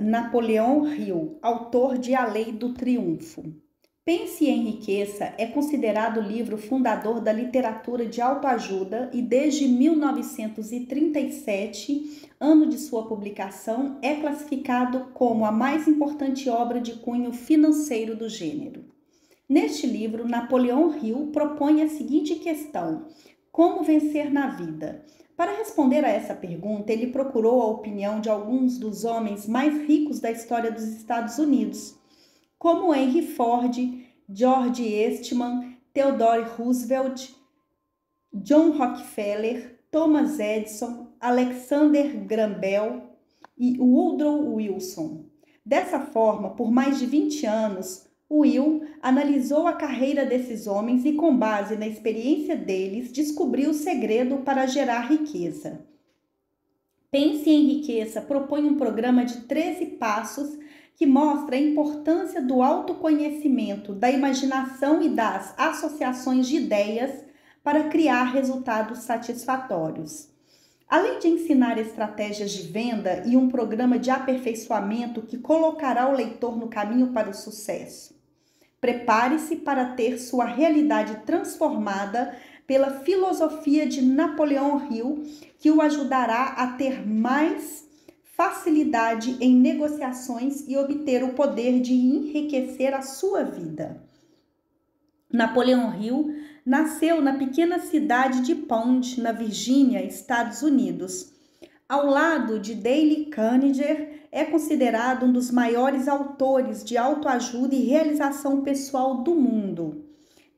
Napoleão Hill, autor de A Lei do Triunfo. Pense e Enriqueça é considerado o livro fundador da literatura de autoajuda e desde 1937, ano de sua publicação, é classificado como a mais importante obra de cunho financeiro do gênero. Neste livro, Napoleão Hill propõe a seguinte questão: como vencer na vida? Para responder a essa pergunta, ele procurou a opinião de alguns dos homens mais ricos da história dos Estados Unidos, como Henry Ford, George Eastman, Theodore Roosevelt, John Rockefeller, Thomas Edison, Alexander Graham Bell e Woodrow Wilson. Dessa forma, por mais de 20 anos, Will analisou a carreira desses homens e, com base na experiência deles, descobriu o segredo para gerar riqueza. Pense e Enriqueça propõe um programa de 13 passos que mostra a importância do autoconhecimento, da imaginação e das associações de ideias para criar resultados satisfatórios. Além de ensinar estratégias de venda e um programa de aperfeiçoamento que colocará o leitor no caminho para o sucesso. Prepare-se para ter sua realidade transformada pela filosofia de Napoleão Hill, que o ajudará a ter mais facilidade em negociações e obter o poder de enriquecer a sua vida. Napoleão Hill nasceu na pequena cidade de Pond, na Virgínia, Estados Unidos. Ao lado de Dale Carnegie, é considerado um dos maiores autores de autoajuda e realização pessoal do mundo.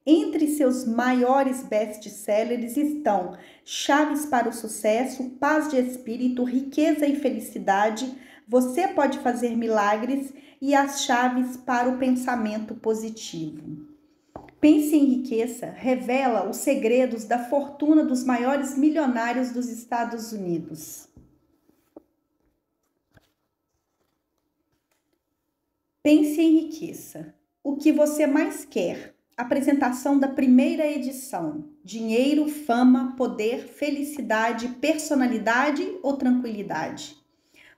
Entre seus maiores best-sellers estão Chaves para o Sucesso, Paz de Espírito, Riqueza e Felicidade, Você Pode Fazer Milagres e As Chaves para o Pensamento Positivo. Pense e Enriqueça revela os segredos da fortuna dos maiores milionários dos Estados Unidos. Pense e Enriqueça. O que você mais quer? Apresentação da primeira edição. Dinheiro, fama, poder, felicidade, personalidade ou tranquilidade?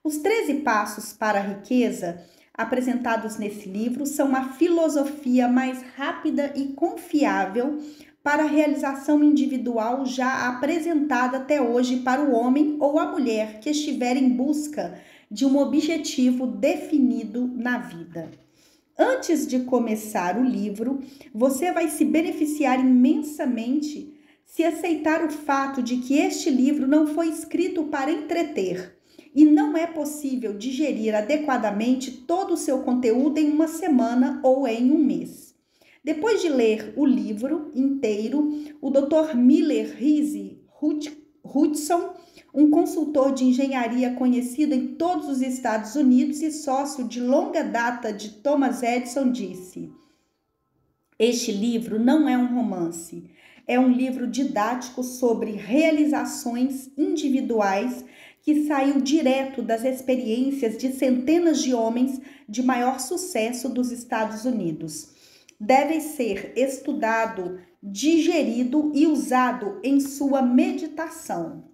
Os 13 passos para a riqueza apresentados nesse livro são a filosofia mais rápida e confiável para a realização individual já apresentada até hoje para o homem ou a mulher que estiver em busca de um objetivo definido na vida. Antes de começar o livro, você vai se beneficiar imensamente se aceitar o fato de que este livro não foi escrito para entreter e não é possível digerir adequadamente todo o seu conteúdo em uma semana ou em um mês. Depois de ler o livro inteiro, o Dr. Miller Reese Hudson, um consultor de engenharia conhecido em todos os Estados Unidos e sócio de longa data de Thomas Edison, disse: este livro não é um romance, é um livro didático sobre realizações individuais que saiu direto das experiências de centenas de homens de maior sucesso dos Estados Unidos. Deve ser estudado, digerido e usado em sua meditação.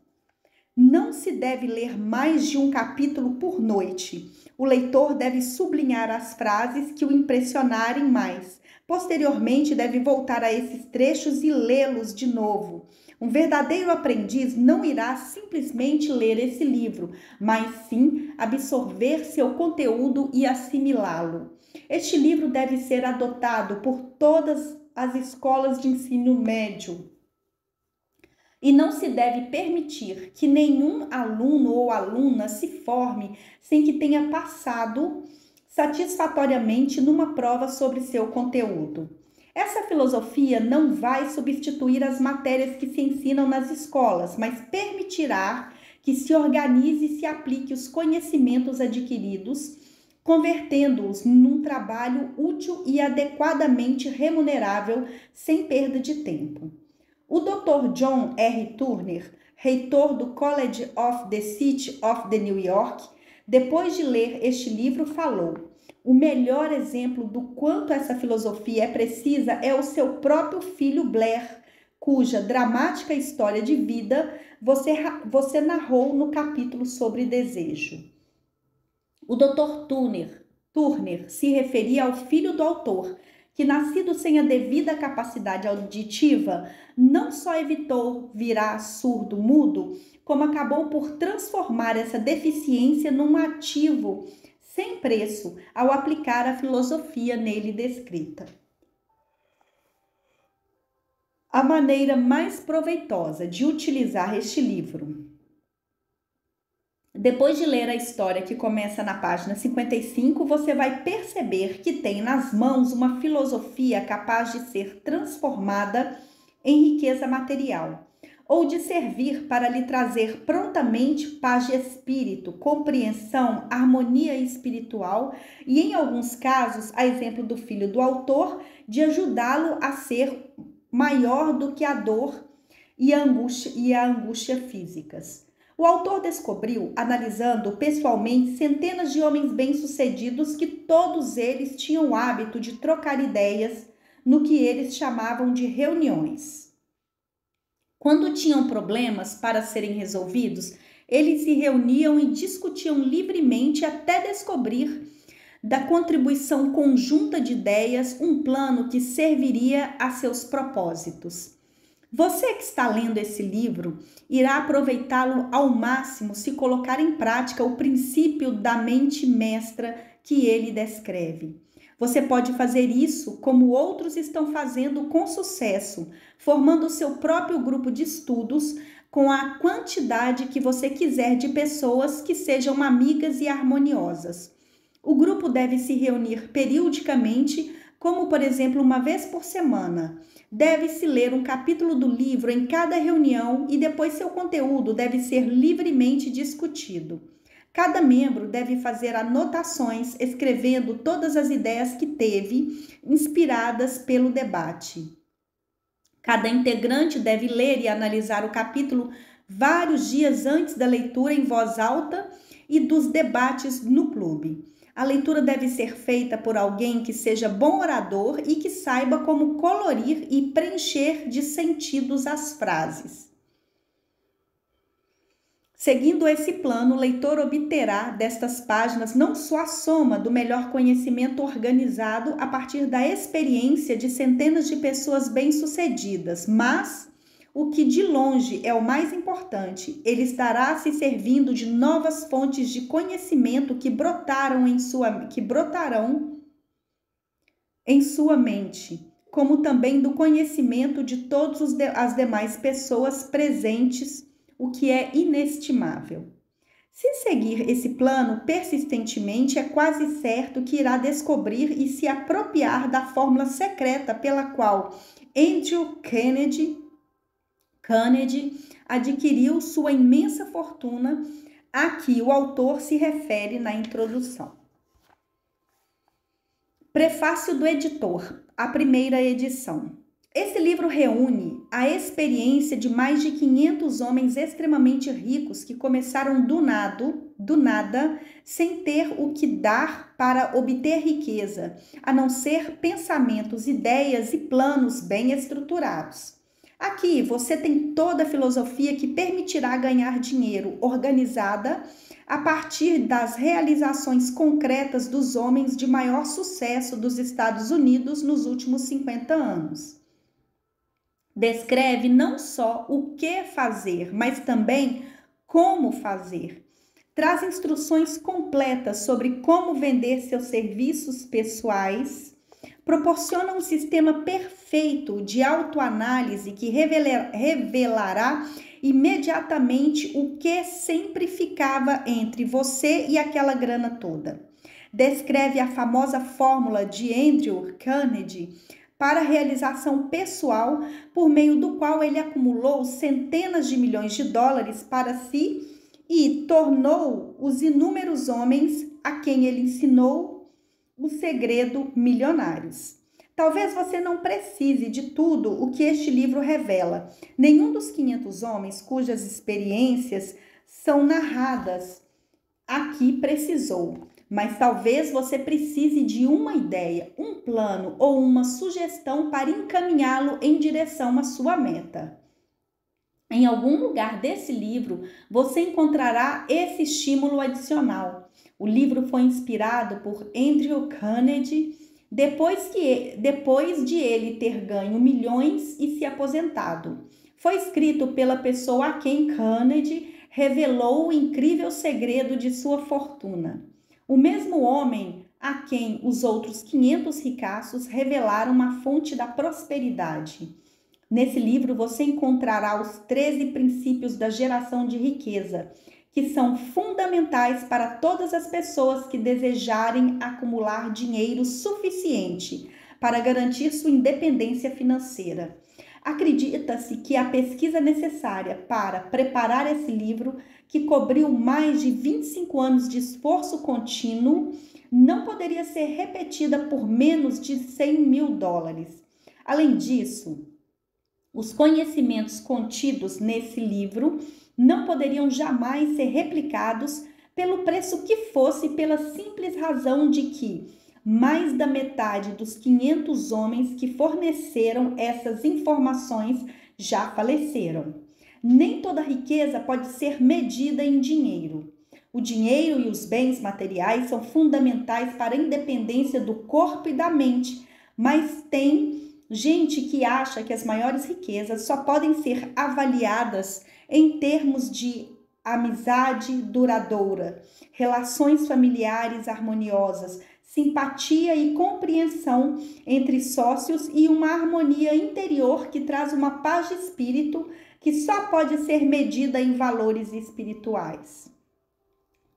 Não se deve ler mais de um capítulo por noite. O leitor deve sublinhar as frases que o impressionarem mais. Posteriormente, deve voltar a esses trechos e lê-los de novo. Um verdadeiro aprendiz não irá simplesmente ler esse livro, mas sim absorver seu conteúdo e assimilá-lo. Este livro deve ser adotado por todas as escolas de ensino médio. E não se deve permitir que nenhum aluno ou aluna se forme sem que tenha passado satisfatoriamente numa prova sobre seu conteúdo. Essa filosofia não vai substituir as matérias que se ensinam nas escolas, mas permitirá que se organize e se aplique os conhecimentos adquiridos, convertendo-os num trabalho útil e adequadamente remunerável, sem perda de tempo. O Dr. John R. Turner, reitor do College of the City of New York, depois de ler este livro, falou: o melhor exemplo do quanto essa filosofia é precisa é o seu próprio filho Blair, cuja dramática história de vida você narrou no capítulo sobre desejo. O Dr. Turner se referia ao filho do autor, que, nascido sem a devida capacidade auditiva, não só evitou virar surdo-mudo, como acabou por transformar essa deficiência num ativo sem preço ao aplicar a filosofia nele descrita. A maneira mais proveitosa de utilizar este livro. Depois de ler a história que começa na página 55, você vai perceber que tem nas mãos uma filosofia capaz de ser transformada em riqueza material, ou de servir para lhe trazer prontamente paz de espírito, compreensão, harmonia espiritual e, em alguns casos, a exemplo do filho do autor, de ajudá-lo a ser maior do que a dor e a angústia físicas. O autor descobriu, analisando pessoalmente centenas de homens bem-sucedidos, que todos eles tinham o hábito de trocar ideias no que eles chamavam de reuniões. Quando tinham problemas para serem resolvidos, eles se reuniam e discutiam livremente até descobrir da contribuição conjunta de ideias um plano que serviria a seus propósitos. Você que está lendo esse livro irá aproveitá-lo ao máximo se colocar em prática o princípio da mente mestra que ele descreve. Você pode fazer isso como outros estão fazendo com sucesso, formando o seu próprio grupo de estudos com a quantidade que você quiser de pessoas que sejam amigas e harmoniosas. O grupo deve se reunir periodicamente, como por exemplo uma vez por semana. Deve-se ler um capítulo do livro em cada reunião e depois seu conteúdo deve ser livremente discutido. Cada membro deve fazer anotações, escrevendo todas as ideias que teve, inspiradas pelo debate. Cada integrante deve ler e analisar o capítulo vários dias antes da leitura em voz alta e dos debates no clube. A leitura deve ser feita por alguém que seja bom orador e que saiba como colorir e preencher de sentidos as frases. Seguindo esse plano, o leitor obterá destas páginas não só a soma do melhor conhecimento organizado a partir da experiência de centenas de pessoas bem-sucedidas, mas, o que de longe é o mais importante, ele estará se servindo de novas fontes de conhecimento que brotarão em sua mente, como também do conhecimento de todas as demais pessoas presentes, o que é inestimável. Se seguir esse plano persistentemente, é quase certo que irá descobrir e se apropriar da fórmula secreta pela qual Andrew Carnegie adquiriu sua imensa fortuna, a que o autor se refere na introdução. Prefácio do editor, a primeira edição. Esse livro reúne a experiência de mais de 500 homens extremamente ricos que começaram do nada, sem ter o que dar para obter riqueza, a não ser pensamentos, ideias e planos bem estruturados. Aqui você tem toda a filosofia que permitirá ganhar dinheiro, organizada a partir das realizações concretas dos homens de maior sucesso dos Estados Unidos nos últimos 50 anos. Descreve não só o que fazer, mas também como fazer. Traz instruções completas sobre como vender seus serviços pessoais. Proporciona um sistema perfeito de autoanálise que revelará imediatamente o que sempre ficava entre você e aquela grana toda. Descreve a famosa fórmula de Andrew Carnegie para a realização pessoal, por meio do qual ele acumulou centenas de milhões de dólares para si e tornou os inúmeros homens a quem ele ensinou o segredo milionários. Talvez você não precise de tudo o que este livro revela. Nenhum dos 500 homens cujas experiências são narradas aqui precisou. Mas talvez você precise de uma ideia, um plano ou uma sugestão para encaminhá-lo em direção à sua meta. Em algum lugar desse livro, você encontrará esse estímulo adicional. O livro foi inspirado por Andrew Carnegie depois de ele ter ganho milhões e se aposentado. Foi escrito pela pessoa a quem Carnegie revelou o incrível segredo de sua fortuna. O mesmo homem a quem os outros 500 ricaços revelaram uma fonte da prosperidade. Nesse livro você encontrará os 13 princípios da geração de riqueza, que são fundamentais para todas as pessoas que desejarem acumular dinheiro suficiente para garantir sua independência financeira. Acredita-se que a pesquisa necessária para preparar esse livro, que cobriu mais de 25 anos de esforço contínuo, não poderia ser repetida por menos de $100.000. Além disso, os conhecimentos contidos nesse livro não poderiam jamais ser replicados pelo preço que fosse, pela simples razão de que mais da metade dos 500 homens que forneceram essas informações já faleceram. Nem toda riqueza pode ser medida em dinheiro. O dinheiro e os bens materiais são fundamentais para a independência do corpo e da mente, mas tem gente que acha que as maiores riquezas só podem ser avaliadas em termos de amizade duradoura, relações familiares harmoniosas, simpatia e compreensão entre sócios e uma harmonia interior que traz uma paz de espírito que só pode ser medida em valores espirituais.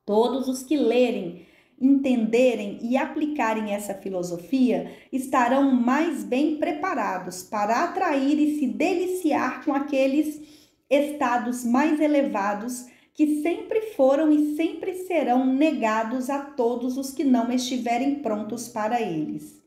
Todos os que lerem, entenderem e aplicarem essa filosofia estarão mais bem preparados para atrair e se deliciar com aqueles estados mais elevados que sempre foram e sempre serão negados a todos os que não estiverem prontos para eles.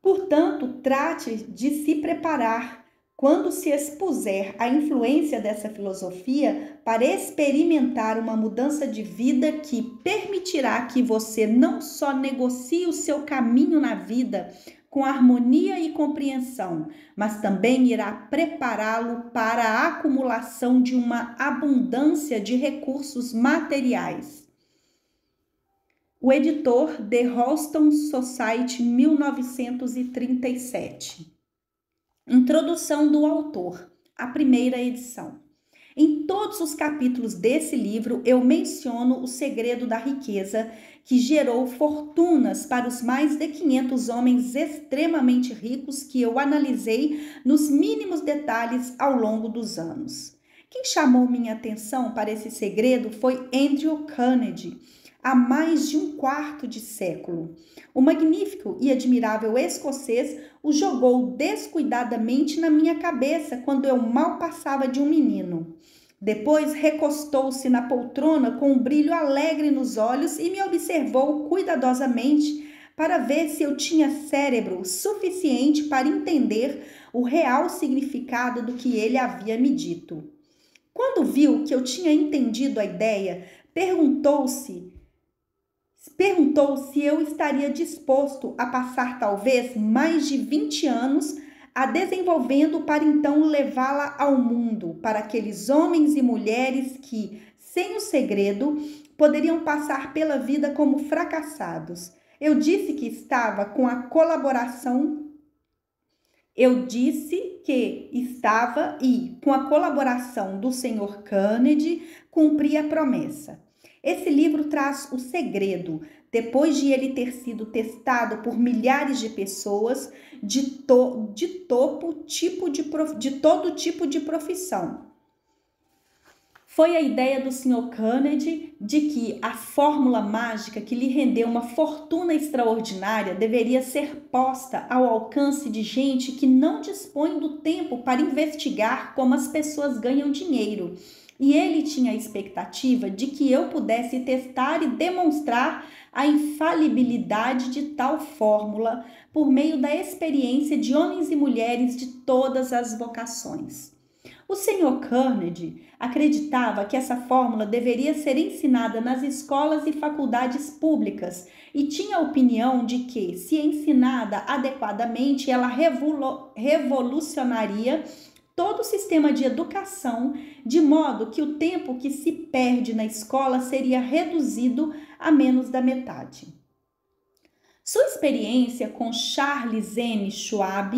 Portanto, trate de se preparar quando se expuser à influência dessa filosofia para experimentar uma mudança de vida que permitirá que você não só negocie o seu caminho na vida com harmonia e compreensão, mas também irá prepará-lo para a acumulação de uma abundância de recursos materiais. O editor The Rolston Society, 1937. Introdução do autor, a primeira edição. Em todos os capítulos desse livro, eu menciono o segredo da riqueza que gerou fortunas para os mais de 500 homens extremamente ricos que eu analisei nos mínimos detalhes ao longo dos anos. Quem chamou minha atenção para esse segredo foi Andrew Carnegie, há mais de um quarto de século. O magnífico e admirável escocês o jogou descuidadamente na minha cabeça quando eu mal passava de um menino. Depois recostou-se na poltrona com um brilho alegre nos olhos e me observou cuidadosamente para ver se eu tinha cérebro suficiente para entender o real significado do que ele havia me dito. Quando viu que eu tinha entendido a ideia, perguntou se eu estaria disposto a passar talvez mais de 20 anos a desenvolvendo para então levá-la ao mundo, para aqueles homens e mulheres que, sem o segredo, poderiam passar pela vida como fracassados. Eu disse que estava com a colaboração com a colaboração do Sr. Carnegie, cumpri a promessa. Esse livro traz o segredo, depois de ele ter sido testado por milhares de pessoas de todo tipo de profissão. Foi a ideia do Sr. Carnegie de que a fórmula mágica que lhe rendeu uma fortuna extraordinária deveria ser posta ao alcance de gente que não dispõe do tempo para investigar como as pessoas ganham dinheiro. E ele tinha a expectativa de que eu pudesse testar e demonstrar a infalibilidade de tal fórmula por meio da experiência de homens e mulheres de todas as vocações. O Sr. Carnegie acreditava que essa fórmula deveria ser ensinada nas escolas e faculdades públicas e tinha a opinião de que, se ensinada adequadamente, ela revolucionaria todo o sistema de educação, de modo que o tempo que se perde na escola seria reduzido a menos da metade. Sua experiência com Charles M. Schwab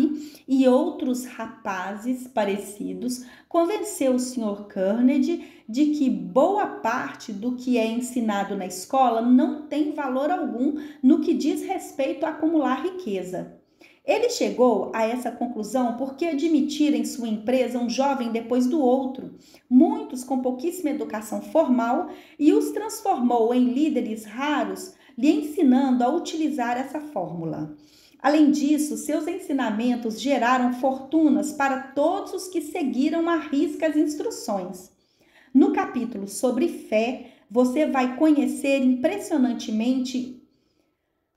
e outros rapazes parecidos convenceu o Sr. Carnegie de que boa parte do que é ensinado na escola não tem valor algum no que diz respeito a acumular riqueza. Ele chegou a essa conclusão porque admitira em sua empresa um jovem depois do outro, muitos com pouquíssima educação formal, e os transformou em líderes raros, lhe ensinando a utilizar essa fórmula. Além disso, seus ensinamentos geraram fortunas para todos os que seguiram à risca as instruções. No capítulo sobre fé, você vai conhecer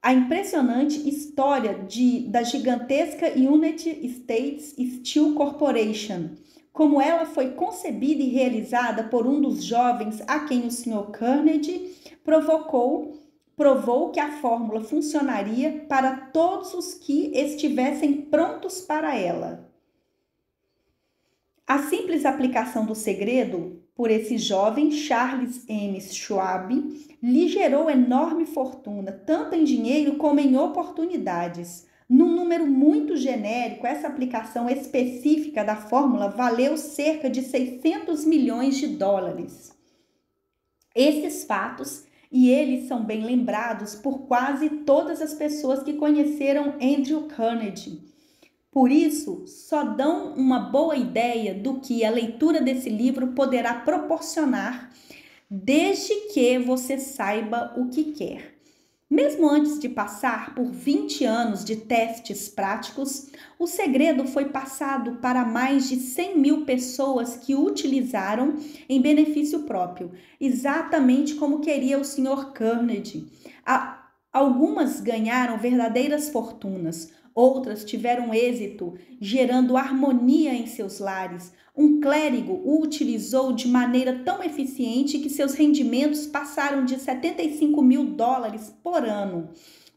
a impressionante história da gigantesca United States Steel Corporation, como ela foi concebida e realizada por um dos jovens a quem o Sr. Carnegie provou que a fórmula funcionaria para todos os que estivessem prontos para ela. A simples aplicação do segredo por esse jovem Charles M. Schwab lhe gerou enorme fortuna, tanto em dinheiro como em oportunidades. Num número muito genérico, essa aplicação específica da fórmula valeu cerca de 600 milhões de dólares. Esses fatos, e eles são bem lembrados por quase todas as pessoas que conheceram Andrew Carnegie. Por isso, só dão uma boa ideia do que a leitura desse livro poderá proporcionar, desde que você saiba o que quer. Mesmo antes de passar por 20 anos de testes práticos, o segredo foi passado para mais de 100 mil pessoas que o utilizaram em benefício próprio, exatamente como queria o Sr. Carnegie. Algumas ganharam verdadeiras fortunas, outras tiveram êxito, gerando harmonia em seus lares. Um clérigo o utilizou de maneira tão eficiente que seus rendimentos passaram de 75 mil dólares por ano.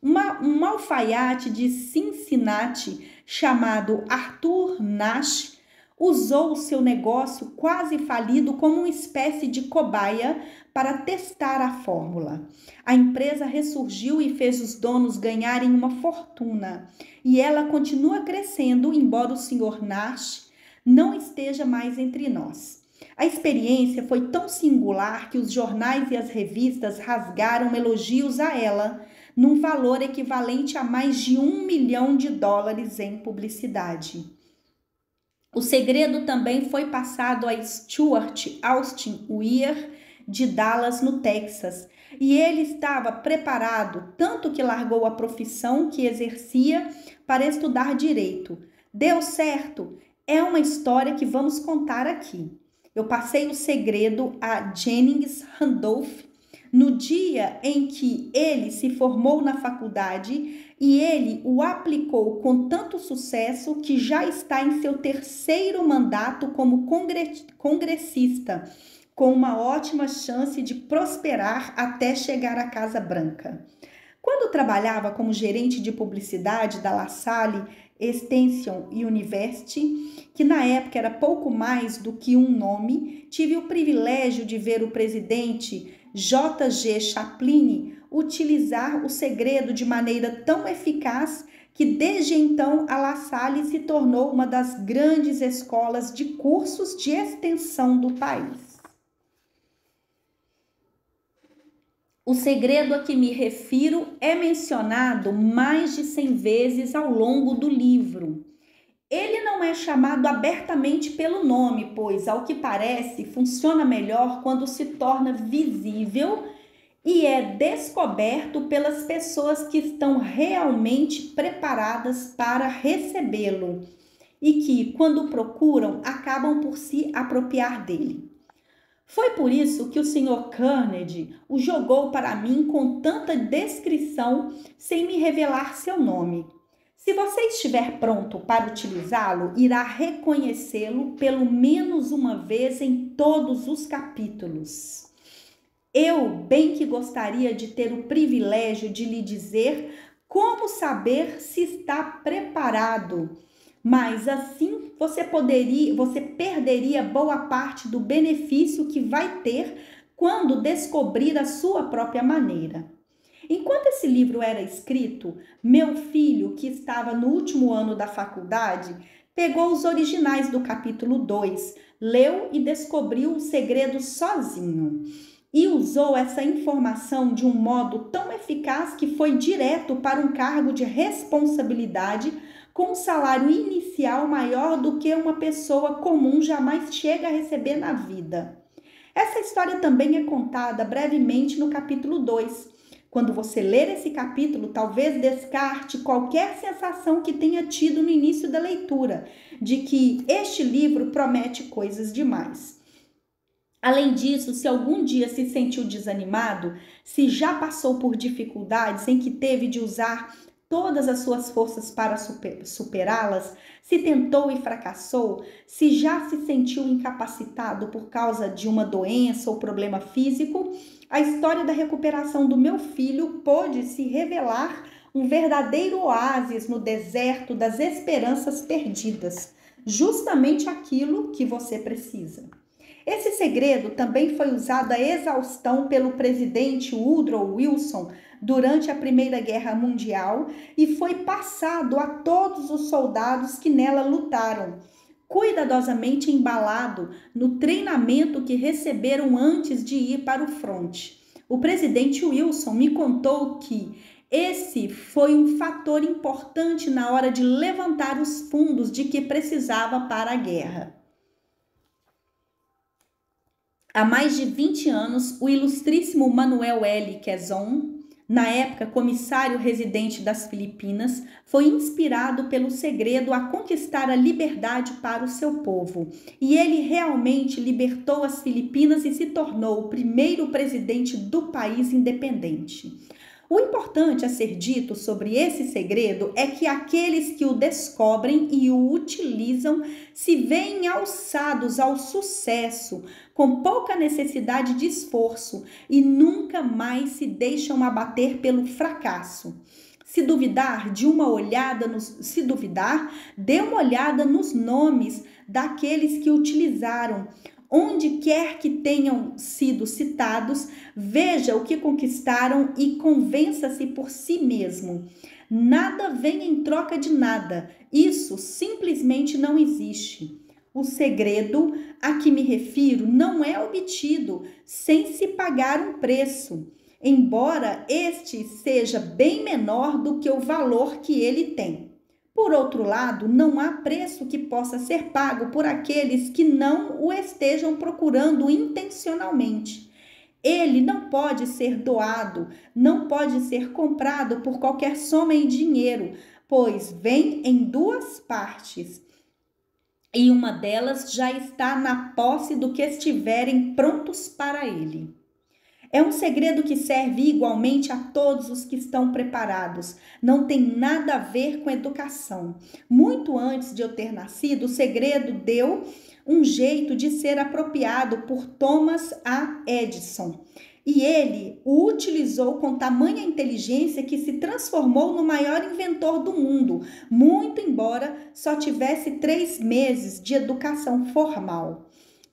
Um alfaiate de Cincinnati chamado Arthur Nash usou o seu negócio quase falido como uma espécie de cobaia para testar a fórmula. A empresa ressurgiu e fez os donos ganharem uma fortuna. E ela continua crescendo, embora o Sr. Nash não esteja mais entre nós. A experiência foi tão singular que os jornais e as revistas rasgaram elogios a ela, num valor equivalente a mais de $1 milhão em publicidade. O segredo também foi passado a Stuart Austin Weir, de Dallas, no Texas, e ele estava preparado, tanto que largou a profissão que exercia para estudar direito. Deu certo? É uma história que vamos contar aqui. Eu passei o segredo a Jennings Randolph no dia em que ele se formou na faculdade, e ele o aplicou com tanto sucesso que já está em seu 3º mandato como congressista, com uma ótima chance de prosperar até chegar à Casa Branca. Quando trabalhava como gerente de publicidade da La Salle Extension University, que na época era pouco mais do que um nome, tive o privilégio de ver o presidente J.G. Chaplin utilizar o segredo de maneira tão eficaz que desde então a La Salle se tornou uma das grandes escolas de cursos de extensão do país. O segredo a que me refiro é mencionado mais de 100 vezes ao longo do livro. Ele não é chamado abertamente pelo nome, pois, ao que parece, funciona melhor quando se torna visível e é descoberto pelas pessoas que estão realmente preparadas para recebê-lo e que, quando procuram, acabam por se apropriar dele. Foi por isso que o Sr. Carnegie o jogou para mim com tanta descrição, sem me revelar seu nome. Se você estiver pronto para utilizá-lo, irá reconhecê-lo pelo menos uma vez em todos os capítulos. Eu bem que gostaria de ter o privilégio de lhe dizer como saber se está preparado, mas assim você perderia boa parte do benefício que vai ter quando descobrir a sua própria maneira. Enquanto esse livro era escrito, meu filho, que estava no último ano da faculdade, pegou os originais do capítulo 2, leu e descobriu o segredo sozinho. E usou essa informação de um modo tão eficaz que foi direto para um cargo de responsabilidade com um salário inicial maior do que uma pessoa comum jamais chega a receber na vida. Essa história também é contada brevemente no capítulo 2. Quando você ler esse capítulo, talvez descarte qualquer sensação que tenha tido no início da leitura, de que este livro promete coisas demais. Além disso, se algum dia se sentiu desanimado, se já passou por dificuldades em que teve de usar todas as suas forças para superá-las, se tentou e fracassou, se já se sentiu incapacitado por causa de uma doença ou problema físico, a história da recuperação do meu filho pôde se revelar um verdadeiro oásis no deserto das esperanças perdidas, justamente aquilo que você precisa. Esse segredo também foi usado à exaustão pelo presidente Woodrow Wilson durante a Primeira Guerra Mundial e foi passado a todos os soldados que nela lutaram, cuidadosamente embalado no treinamento que receberam antes de ir para o fronte. O presidente Wilson me contou que esse foi um fator importante na hora de levantar os fundos de que precisava para a guerra. Há mais de 20 anos, o ilustríssimo Manuel L. Quezon, na época comissário residente das Filipinas, foi inspirado pelo segredo a conquistar a liberdade para o seu povo. E ele realmente libertou as Filipinas e se tornou o primeiro presidente do país independente. O importante a ser dito sobre esse segredo é que aqueles que o descobrem e o utilizam se veem alçados ao sucesso, com pouca necessidade de esforço e nunca mais se deixam abater pelo fracasso. Se duvidar, dê uma olhada nos nomes daqueles que utilizaram. Onde quer que tenham sido citados, veja o que conquistaram e convença-se por si mesmo. Nada vem em troca de nada. Isso simplesmente não existe. O segredo a que me refiro não é obtido sem se pagar um preço, embora este seja bem menor do que o valor que ele tem. Por outro lado, não há preço que possa ser pago por aqueles que não o estejam procurando intencionalmente. Ele não pode ser doado, não pode ser comprado por qualquer soma em dinheiro, pois vem em duas partes. E uma delas já está na posse do que estiverem prontos para ele. É um segredo que serve igualmente a todos os que estão preparados. Não tem nada a ver com educação. Muito antes de eu ter nascido, o segredo deu um jeito de ser apropriado por Thomas A. Edison. E ele o utilizou com tamanha inteligência que se transformou no maior inventor do mundo, muito embora só tivesse 3 meses de educação formal.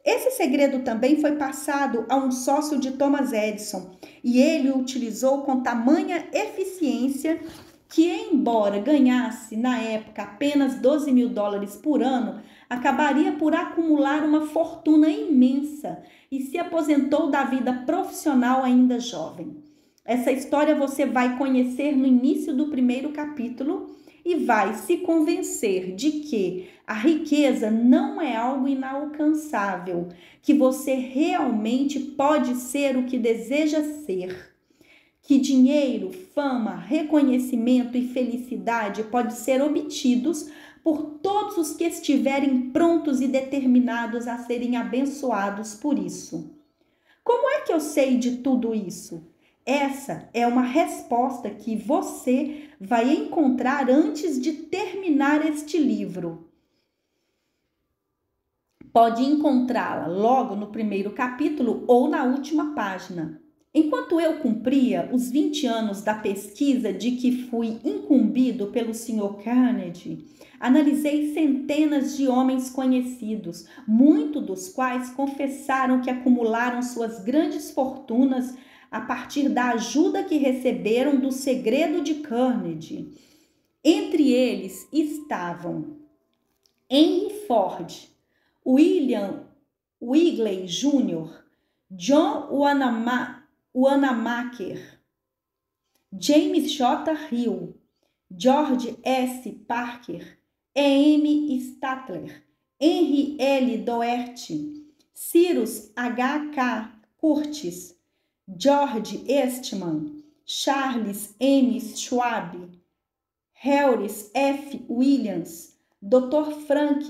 Esse segredo também foi passado a um sócio de Thomas Edison e ele o utilizou com tamanha eficiência que, embora ganhasse na época apenas $12.000 por ano, acabaria por acumular uma fortuna imensa e se aposentou da vida profissional ainda jovem. Essa história você vai conhecer no início do primeiro capítulo e vai se convencer de que a riqueza não é algo inalcançável, que você realmente pode ser o que deseja ser, que dinheiro, fama, reconhecimento e felicidade podem ser obtidos por todos os que estiverem prontos e determinados a serem abençoados por isso. Como é que eu sei de tudo isso? Essa é uma resposta que você vai encontrar antes de terminar este livro. Pode encontrá-la logo no primeiro capítulo ou na última página. Enquanto eu cumpria os 20 anos da pesquisa de que fui incumbido pelo Sr. Carnegie, analisei centenas de homens conhecidos, muitos dos quais confessaram que acumularam suas grandes fortunas a partir da ajuda que receberam do segredo de Carnegie. Entre eles estavam Henry Ford, William Wrigley Jr., John Wanamaker, James J. Hill, George S. Parker, E.M. Statler, Henry L. Doherty, Cyrus H.K. Curtis, George Eastman, Charles M. Schwab, Harris F. Williams, Dr. Frank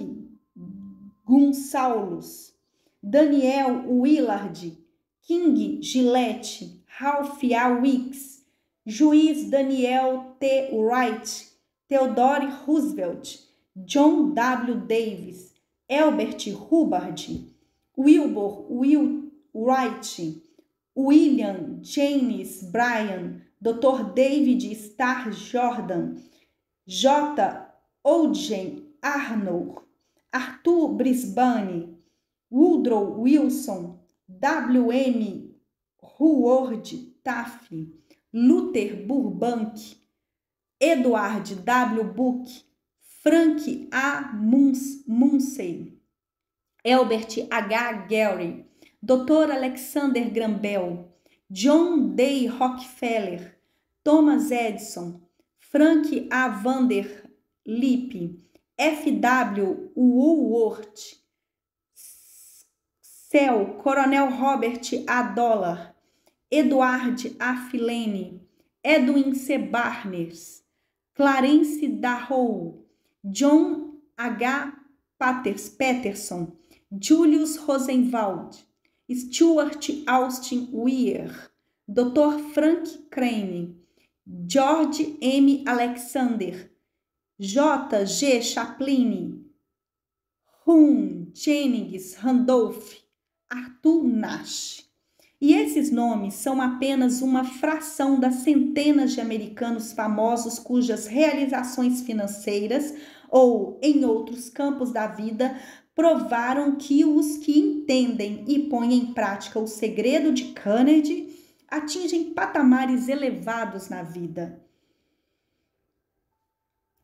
Gunsaulus, Daniel Willard, King Gillette, Ralph A. Weeks, Juiz Daniel T. Wright, Theodore Roosevelt, John W. Davis, Albert Hubbard, Wilbur Wright, William James Bryan, Dr. David Starr Jordan, J. Eugene Arnold, Arthur Brisbane, Woodrow Wilson, W.M. Howard Taft, Luther Burbank, Edward W. Buck, Frank A. Munsey, Albert H. Gary, Dr. Alexander Graham Bell, John D. Rockefeller, Thomas Edison, Frank A. Vanderlip, F.W. Woolworth, Cell, Coronel Robert A. Dollar, Edward A. Filene, Edwin C. Barnes, Clarence Darrow, John H. Peterson, Julius Rosenwald, Stuart Austin Weir, Dr. Frank Crane, George M. Alexander, J. G. Chaplin, Jennings Randolph, Arthur Nash. E esses nomes são apenas uma fração das centenas de americanos famosos cujas realizações financeiras ou em outros campos da vida provaram que os que entendem e põem em prática o segredo de Carnegie atingem patamares elevados na vida.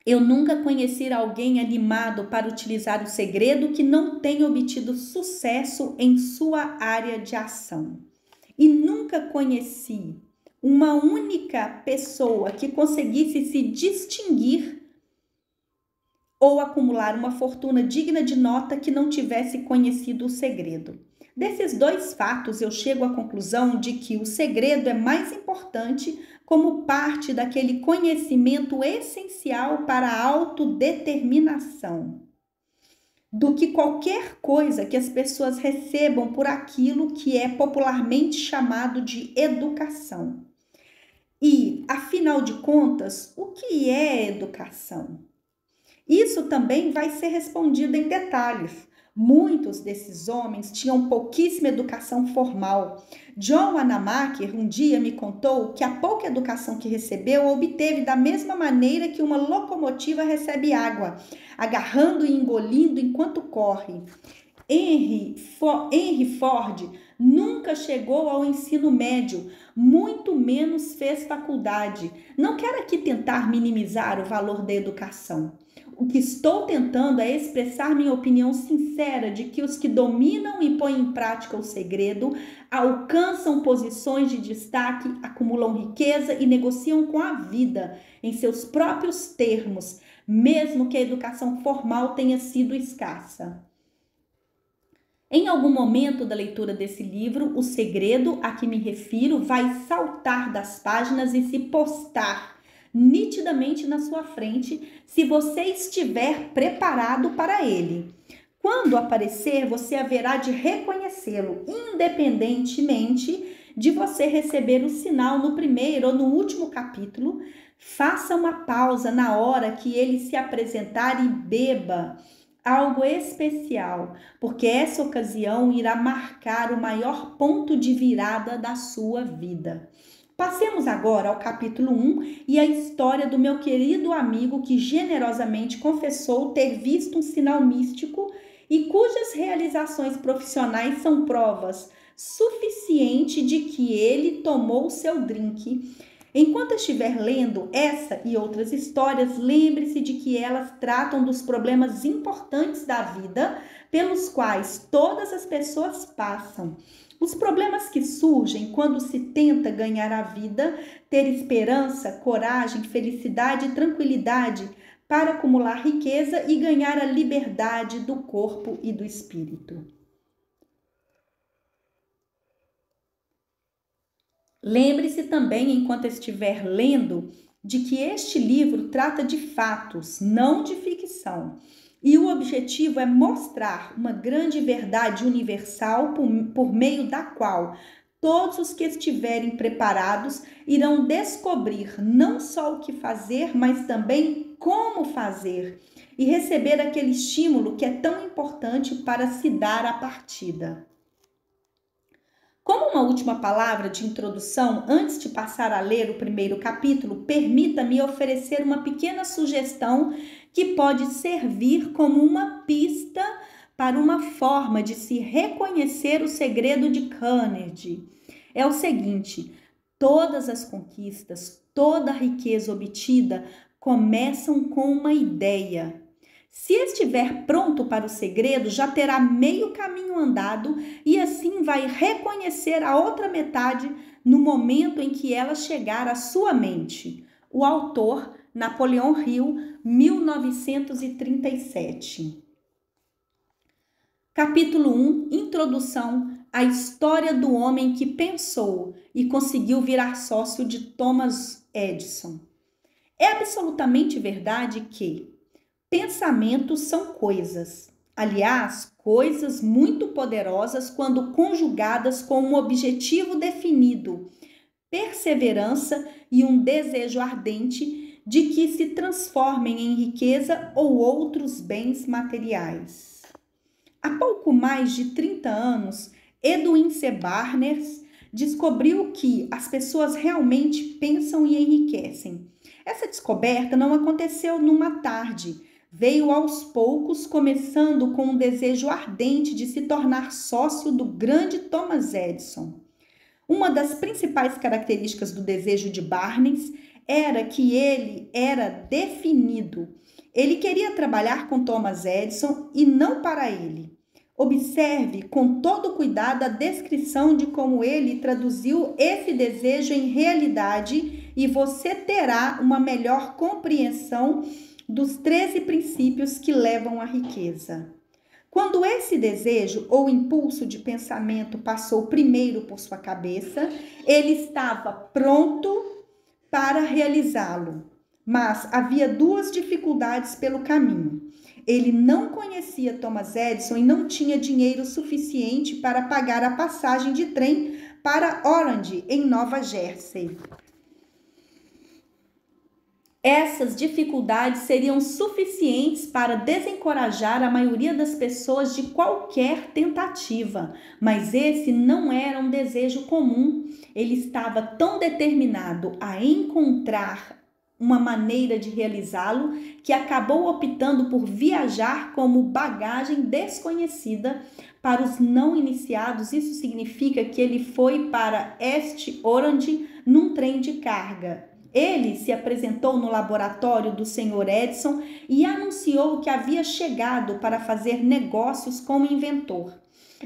Eu nunca conheci alguém animado para utilizar o segredo que não tenha obtido sucesso em sua área de ação. E nunca conheci uma única pessoa que conseguisse se distinguir ou acumular uma fortuna digna de nota que não tivesse conhecido o segredo. Desses dois fatos, eu chego à conclusão de que o segredo é mais importante como parte daquele conhecimento essencial para a autodeterminação do que qualquer coisa que as pessoas recebam por aquilo que é popularmente chamado de educação. E, afinal de contas, o que é educação? Isso também vai ser respondido em detalhes. Muitos desses homens tinham pouquíssima educação formal. John Wanamaker um dia me contou que a pouca educação que recebeu obteve da mesma maneira que uma locomotiva recebe água, agarrando e engolindo enquanto corre. Henry Ford nunca chegou ao ensino médio, muito menos fez faculdade. Não quero aqui tentar minimizar o valor da educação. O que estou tentando é expressar minha opinião sincera de que os que dominam e põem em prática o segredo alcançam posições de destaque, acumulam riqueza e negociam com a vida em seus próprios termos, mesmo que a educação formal tenha sido escassa. Em algum momento da leitura desse livro, o segredo a que me refiro vai saltar das páginas e se postar nitidamente na sua frente, se você estiver preparado para ele. Quando aparecer, você haverá de reconhecê-lo, independentemente de você receber o sinal no primeiro ou no último capítulo. Faça uma pausa na hora que ele se apresentar e beba algo especial, porque essa ocasião irá marcar o maior ponto de virada da sua vida. Passemos agora ao capítulo 1 e a história do meu querido amigo que generosamente confessou ter visto um sinal místico e cujas realizações profissionais são provas suficientes de que ele tomou o seu drink. Enquanto estiver lendo essa e outras histórias, lembre-se de que elas tratam dos problemas importantes da vida pelos quais todas as pessoas passam. Os problemas que surgem quando se tenta ganhar a vida, ter esperança, coragem, felicidade e tranquilidade para acumular riqueza e ganhar a liberdade do corpo e do espírito. Lembre-se também, enquanto estiver lendo, de que este livro trata de fatos, não de ficção. E o objetivo é mostrar uma grande verdade universal por meio da qual todos os que estiverem preparados irão descobrir não só o que fazer, mas também como fazer e receber aquele estímulo que é tão importante para se dar a partida. Como uma última palavra de introdução, antes de passar a ler o primeiro capítulo, permita-me oferecer uma pequena sugestão que pode servir como uma pista para uma forma de se reconhecer o segredo de Carnegie. É o seguinte: todas as conquistas, toda a riqueza obtida começam com uma ideia. Se estiver pronto para o segredo, já terá meio caminho andado e assim vai reconhecer a outra metade no momento em que ela chegar à sua mente. O autor, Napoleão Hill, 1937. Capítulo 1, Introdução, a história do homem que pensou e conseguiu virar sócio de Thomas Edison. É absolutamente verdade que pensamentos são coisas. Aliás, coisas muito poderosas quando conjugadas com um objetivo definido, perseverança e um desejo ardente de que se transformem em riqueza ou outros bens materiais. Há pouco mais de 30 anos, Edwin C. Barnes descobriu que as pessoas realmente pensam e enriquecem. Essa descoberta não aconteceu numa tarde. Veio aos poucos, começando com um desejo ardente de se tornar sócio do grande Thomas Edison. Uma das principais características do desejo de Barnes era que ele era definido. Ele queria trabalhar com Thomas Edison e não para ele. Observe com todo cuidado a descrição de como ele traduziu esse desejo em realidade e você terá uma melhor compreensão dos 13 princípios que levam à riqueza. Quando esse desejo ou impulso de pensamento passou primeiro por sua cabeça, ele estava pronto para realizá-lo. Mas havia duas dificuldades pelo caminho. Ele não conhecia Thomas Edison e não tinha dinheiro suficiente para pagar a passagem de trem para Orange, em Nova Jersey. Essas dificuldades seriam suficientes para desencorajar a maioria das pessoas de qualquer tentativa, mas esse não era um desejo comum. Ele estava tão determinado a encontrar uma maneira de realizá-lo que acabou optando por viajar como bagagem desconhecida. Para os não iniciados, isso significa que ele foi para East Orange num trem de carga. Ele se apresentou no laboratório do Sr. Edison e anunciou que havia chegado para fazer negócios como inventor.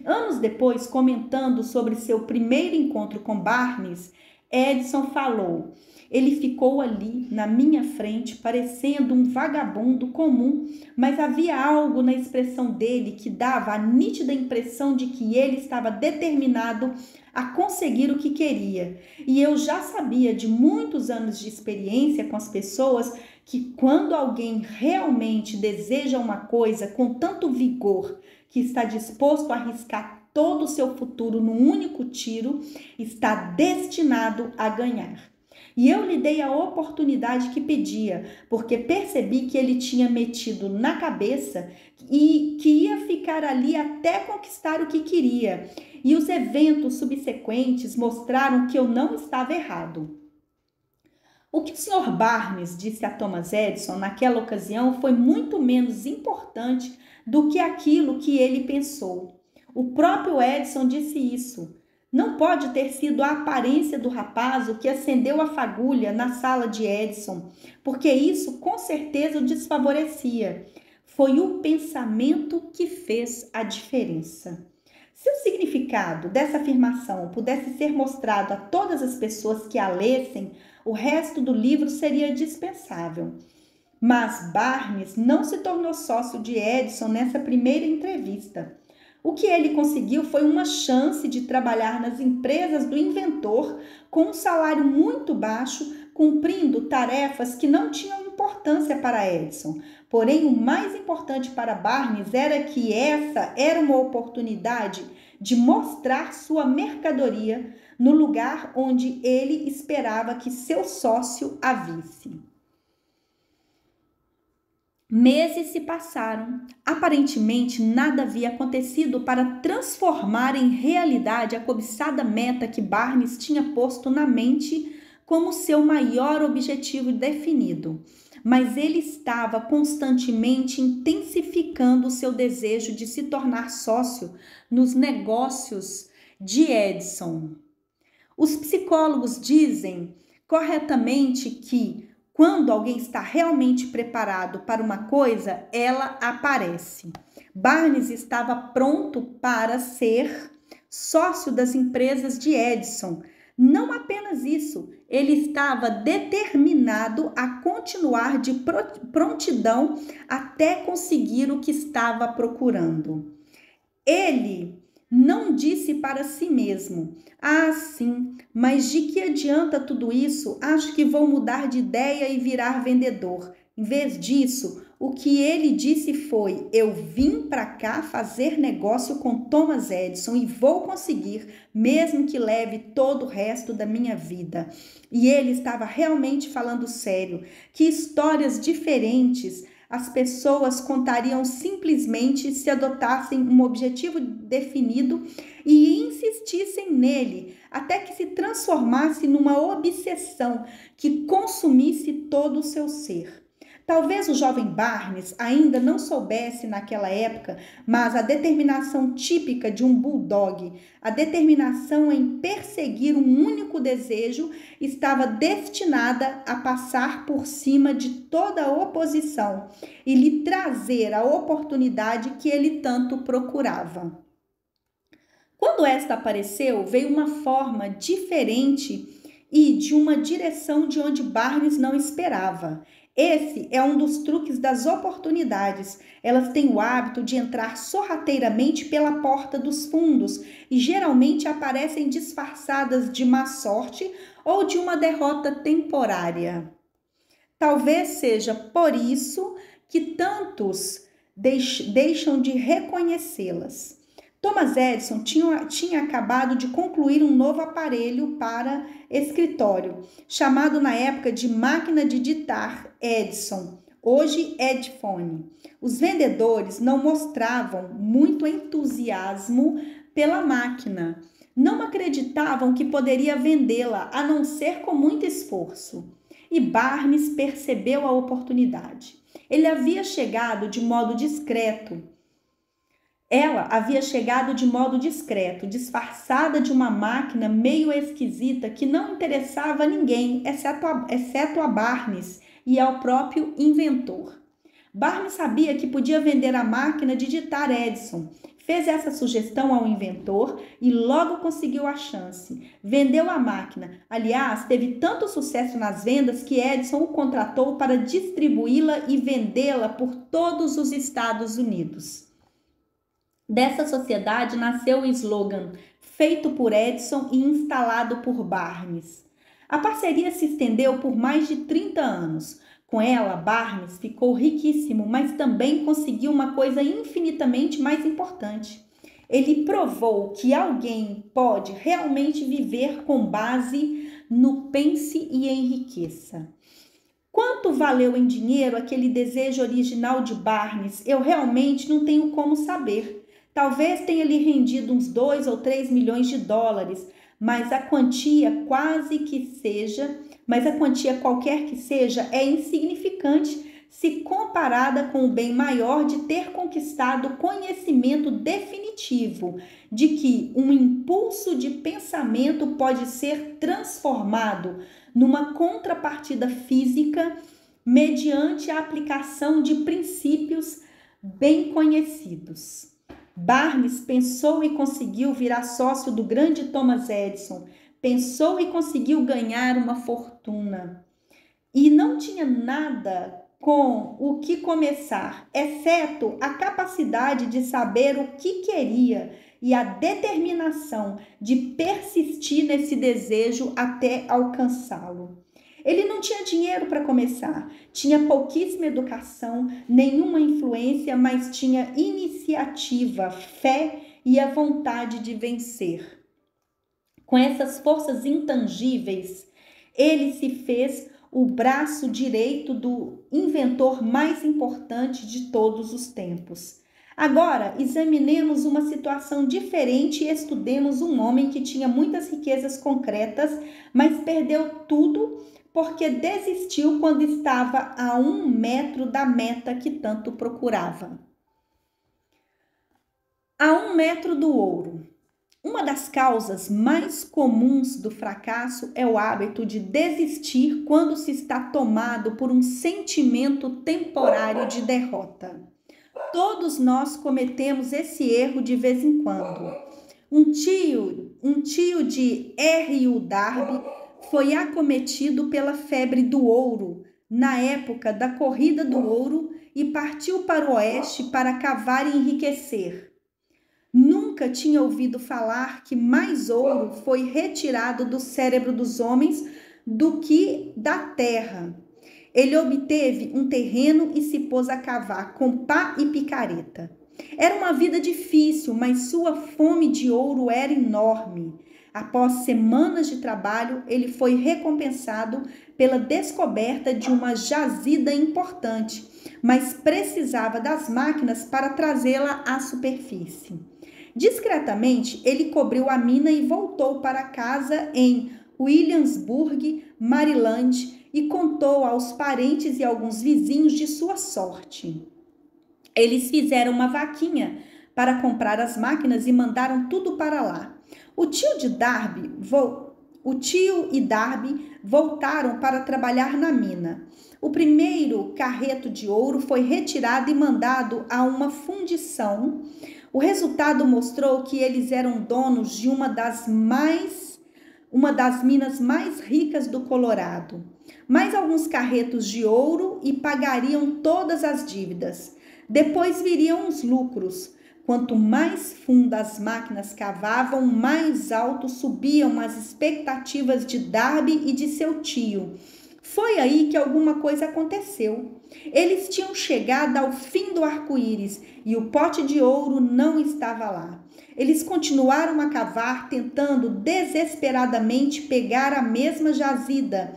Anos depois, comentando sobre seu primeiro encontro com Barnes, Edison falou: ele ficou ali na minha frente, parecendo um vagabundo comum, mas havia algo na expressão dele que dava a nítida impressão de que ele estava determinado a conseguir o que queria. E eu já sabia de muitos anos de experiência com as pessoas que quando alguém realmente deseja uma coisa com tanto vigor que está disposto a arriscar todo o seu futuro num único tiro, está destinado a ganhar. E eu lhe dei a oportunidade que pedia, porque percebi que ele tinha metido na cabeça e que ia ficar ali até conquistar o que queria. E os eventos subsequentes mostraram que eu não estava errado. O que o Sr. Barnes disse a Thomas Edison naquela ocasião foi muito menos importante do que aquilo que ele pensou. O próprio Edison disse isso. Não pode ter sido a aparência do rapaz o que acendeu a fagulha na sala de Edison, porque isso com certeza o desfavorecia. Foi o pensamento que fez a diferença. Se o significado dessa afirmação pudesse ser mostrado a todas as pessoas que a lessem, o resto do livro seria dispensável. Mas Barnes não se tornou sócio de Edison nessa primeira entrevista. O que ele conseguiu foi uma chance de trabalhar nas empresas do inventor com um salário muito baixo, cumprindo tarefas que não tinham importância para Edison. Porém, o mais importante para Barnes era que essa era uma oportunidade de mostrar sua mercadoria no lugar onde ele esperava que seu sócio a visse. Meses se passaram. Aparentemente, nada havia acontecido para transformar em realidade a cobiçada meta que Barnes tinha posto na mente como seu maior objetivo definido. Mas ele estava constantemente intensificando o seu desejo de se tornar sócio nos negócios de Edison. Os psicólogos dizem corretamente que quando alguém está realmente preparado para uma coisa, ela aparece. Barnes estava pronto para ser sócio das empresas de Edison. Não apenas isso, ele estava determinado a continuar de prontidão até conseguir o que estava procurando. Ele não disse para si mesmo: ah, sim, mas de que adianta tudo isso? Acho que vou mudar de ideia e virar vendedor. Em vez disso, o que ele disse foi: eu vim para cá fazer negócio com Thomas Edison e vou conseguir, mesmo que leve todo o resto da minha vida. E ele estava realmente falando sério. Que histórias diferentes as pessoas contariam simplesmente se adotassem um objetivo definido e insistissem nele, até que se transformasse numa obsessão que consumisse todo o seu ser. Talvez o jovem Barnes ainda não soubesse naquela época, mas a determinação típica de um bulldog, a determinação em perseguir um único desejo, estava destinada a passar por cima de toda a oposição e lhe trazer a oportunidade que ele tanto procurava. Quando esta apareceu, veio uma forma diferente e de uma direção de onde Barnes não esperava. Esse é um dos truques das oportunidades. Elas têm o hábito de entrar sorrateiramente pela porta dos fundos e geralmente aparecem disfarçadas de má sorte ou de uma derrota temporária. Talvez seja por isso que tantos deixam de reconhecê-las. Thomas Edison tinha acabado de concluir um novo aparelho para escritório, chamado na época de máquina de digitar Edison, hoje Edphone. Os vendedores não mostravam muito entusiasmo pela máquina. Não acreditavam que poderia vendê-la, a não ser com muito esforço. E Barnes percebeu a oportunidade. Ele havia chegado de modo discreto. Ela havia chegado de modo discreto, disfarçada de uma máquina meio esquisita que não interessava a ninguém, exceto a Barnes e ao próprio inventor. Barnes sabia que podia vender a máquina de digitar Edison. Fez essa sugestão ao inventor e logo conseguiu a chance. Vendeu a máquina. Aliás, teve tanto sucesso nas vendas que Edison o contratou para distribuí-la e vendê-la por todos os Estados Unidos. Dessa sociedade nasceu o slogan feito por Edison e instalado por Barnes. A parceria se estendeu por mais de 30 anos. Com ela, Barnes ficou riquíssimo, mas também conseguiu uma coisa infinitamente mais importante. Ele provou que alguém pode realmente viver com base no Pense e Enriqueça. Quanto valeu em dinheiro aquele desejo original de Barnes? Eu realmente não tenho como saber. Talvez tenha lhe rendido uns 2 ou 3 milhões de dólares, mas a quantia qualquer que seja, é insignificante se comparada com o bem maior de ter conquistado o conhecimento definitivo de que um impulso de pensamento pode ser transformado numa contrapartida física mediante a aplicação de princípios bem conhecidos. Barnes pensou e conseguiu virar sócio do grande Thomas Edison, pensou e conseguiu ganhar uma fortuna. E não tinha nada com o que começar, exceto a capacidade de saber o que queria e a determinação de persistir nesse desejo até alcançá-lo. Ele não tinha dinheiro para começar, tinha pouquíssima educação, nenhuma influência, mas tinha iniciativa, fé e a vontade de vencer. Com essas forças intangíveis, ele se fez o braço direito do inventor mais importante de todos os tempos. Agora, examinemos uma situação diferente e estudemos um homem que tinha muitas riquezas concretas, mas perdeu tudo porque desistiu quando estava a 1 metro da meta que tanto procurava. A 1 metro do ouro. Uma das causas mais comuns do fracasso é o hábito de desistir quando se está tomado por um sentimento temporário de derrota. Todos nós cometemos esse erro de vez em quando. Um tio de R.U. Darby foi acometido pela febre do ouro na época da corrida do ouro e partiu para o oeste para cavar e enriquecer. Nunca tinha ouvido falar que mais ouro foi retirado do cérebro dos homens do que da terra. Ele obteve um terreno e se pôs a cavar com pá e picareta. Era uma vida difícil, mas sua fome de ouro era enorme. Após semanas de trabalho, ele foi recompensado pela descoberta de uma jazida importante, mas precisava das máquinas para trazê-la à superfície. Discretamente, ele cobriu a mina e voltou para casa em Williamsburg, Maryland, e contou aos parentes e alguns vizinhos de sua sorte. Eles fizeram uma vaquinha para comprar as máquinas e mandaram tudo para lá. O tio e Darby voltaram para trabalhar na mina. O primeiro carreto de ouro foi retirado e mandado a uma fundição. O resultado mostrou que eles eram donos de uma das minas mais ricas do Colorado. Mais alguns carretos de ouro e pagariam todas as dívidas. Depois viriam os lucros. Quanto mais fundo as máquinas cavavam, mais alto subiam as expectativas de Darby e de seu tio. Foi aí que alguma coisa aconteceu. Eles tinham chegado ao fim do arco-íris e o pote de ouro não estava lá. Eles continuaram a cavar, tentando desesperadamente pegar a mesma jazida,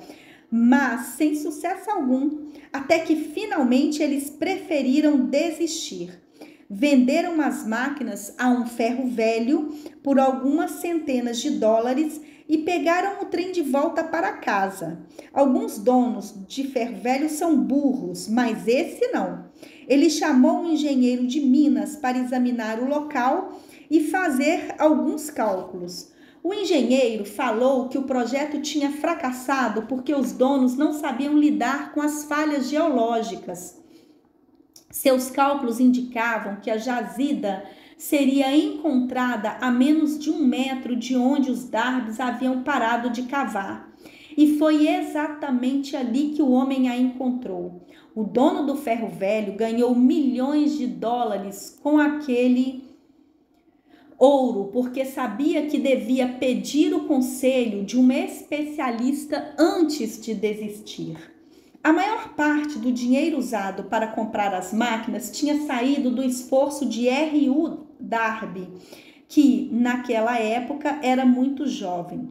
mas sem sucesso algum, até que finalmente eles preferiram desistir. Venderam as máquinas a um ferro velho por algumas centenas de dólares e pegaram o trem de volta para casa. Alguns donos de ferro velho são burros, mas esse não. Ele chamou um engenheiro de Minas para examinar o local e fazer alguns cálculos. O engenheiro falou que o projeto tinha fracassado porque os donos não sabiam lidar com as falhas geológicas. Seus cálculos indicavam que a jazida seria encontrada a menos de 1 metro de onde os Darbys haviam parado de cavar. E foi exatamente ali que o homem a encontrou. O dono do ferro velho ganhou milhões de dólares com aquele ouro, porque sabia que devia pedir o conselho de um especialista antes de desistir. A maior parte do dinheiro usado para comprar as máquinas tinha saído do esforço de R.U. Darby, que naquela época era muito jovem.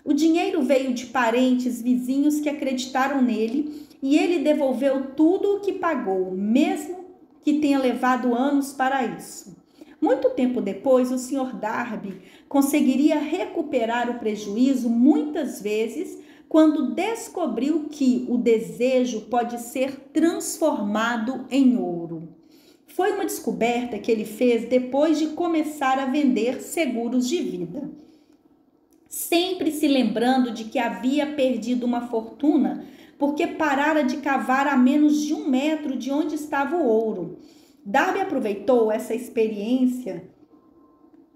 O dinheiro veio de parentes, vizinhos que acreditaram nele e ele devolveu tudo o que pagou, mesmo que tenha levado anos para isso. Muito tempo depois, o Sr. Darby conseguiria recuperar o prejuízo muitas vezes quando descobriu que o desejo pode ser transformado em ouro. Foi uma descoberta que ele fez depois de começar a vender seguros de vida. Sempre se lembrando de que havia perdido uma fortuna porque parara de cavar a menos de 1 metro de onde estava o ouro. Darby aproveitou essa experiência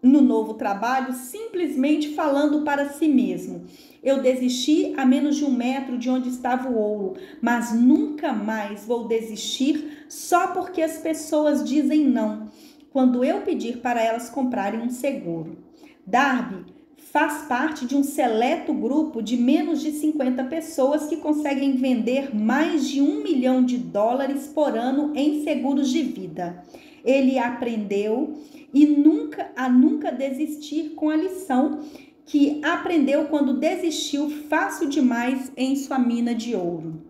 no novo trabalho, simplesmente falando para si mesmo: eu desisti a menos de 1 metro de onde estava o ouro, mas nunca mais vou desistir só porque as pessoas dizem não, quando eu pedir para elas comprarem um seguro. Darby faz parte de um seleto grupo de menos de 50 pessoas que conseguem vender mais de $1 milhão por ano em seguros de vida. Ele aprendeu a nunca desistir com a lição que aprendeu quando desistiu fácil demais em sua mina de ouro.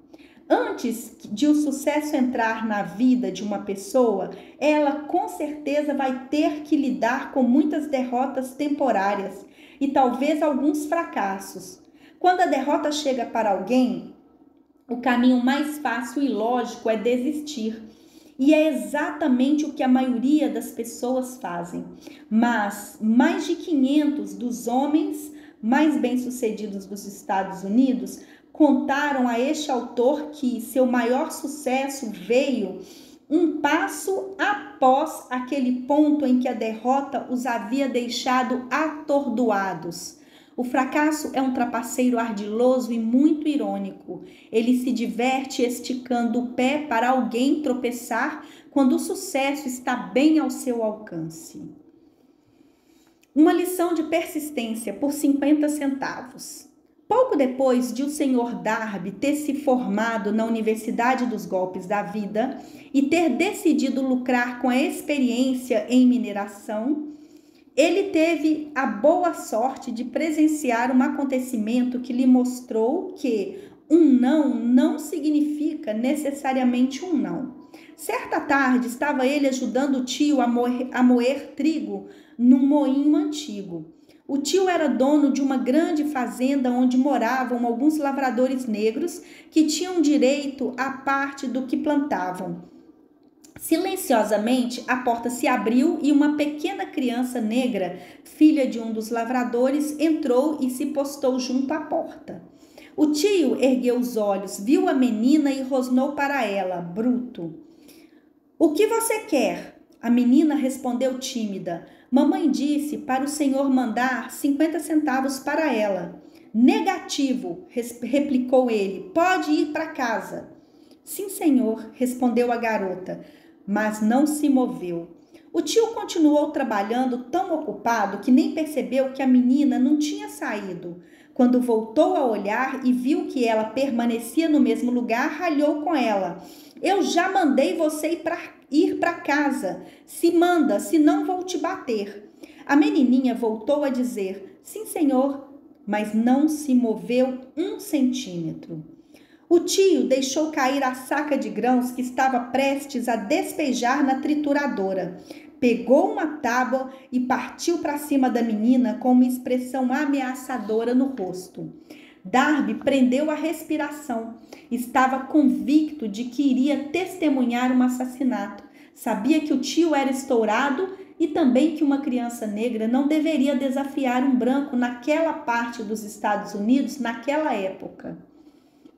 Antes de o sucesso entrar na vida de uma pessoa, ela com certeza vai ter que lidar com muitas derrotas temporárias e talvez alguns fracassos. Quando a derrota chega para alguém, o caminho mais fácil e lógico é desistir. E é exatamente o que a maioria das pessoas fazem. Mas mais de 500 dos homens mais bem-sucedidos dos Estados Unidos contaram a este autor que seu maior sucesso veio um passo após aquele ponto em que a derrota os havia deixado atordoados. O fracasso é um trapaceiro ardiloso e muito irônico. Ele se diverte esticando o pé para alguém tropeçar quando o sucesso está bem ao seu alcance. Uma lição de persistência por 50 centavos. Pouco depois de o Sr. Darby ter se formado na Universidade dos Golpes da Vida e ter decidido lucrar com a experiência em mineração, ele teve a boa sorte de presenciar um acontecimento que lhe mostrou que um não significa necessariamente um não. Certa tarde, estava ele ajudando o tio a moer trigo num moinho antigo. O tio era dono de uma grande fazenda onde moravam alguns lavradores negros que tinham direito à parte do que plantavam. Silenciosamente, a porta se abriu e uma pequena criança negra, filha de um dos lavradores, entrou e se postou junto à porta. O tio ergueu os olhos, viu a menina e rosnou para ela, bruto. "O que você quer?" A menina respondeu tímida. "Mamãe disse para o senhor mandar 50 centavos para ela." "Negativo", replicou ele. "Pode ir para casa." "Sim, senhor", respondeu a garota, mas não se moveu. O tio continuou trabalhando tão ocupado que nem percebeu que a menina não tinha saído. Quando voltou a olhar e viu que ela permanecia no mesmo lugar, ralhou com ela. "Eu já mandei você ir para casa. Se manda, senão vou te bater." A menininha voltou a dizer: "Sim, senhor", mas não se moveu 1 centímetro. O tio deixou cair a saca de grãos que estava prestes a despejar na trituradora. Pegou uma tábua e partiu para cima da menina com uma expressão ameaçadora no rosto. Darby prendeu a respiração. Estava convicto de que iria testemunhar um assassinato. Sabia que o tio era estourado e também que uma criança negra não deveria desafiar um branco naquela parte dos Estados Unidos naquela época.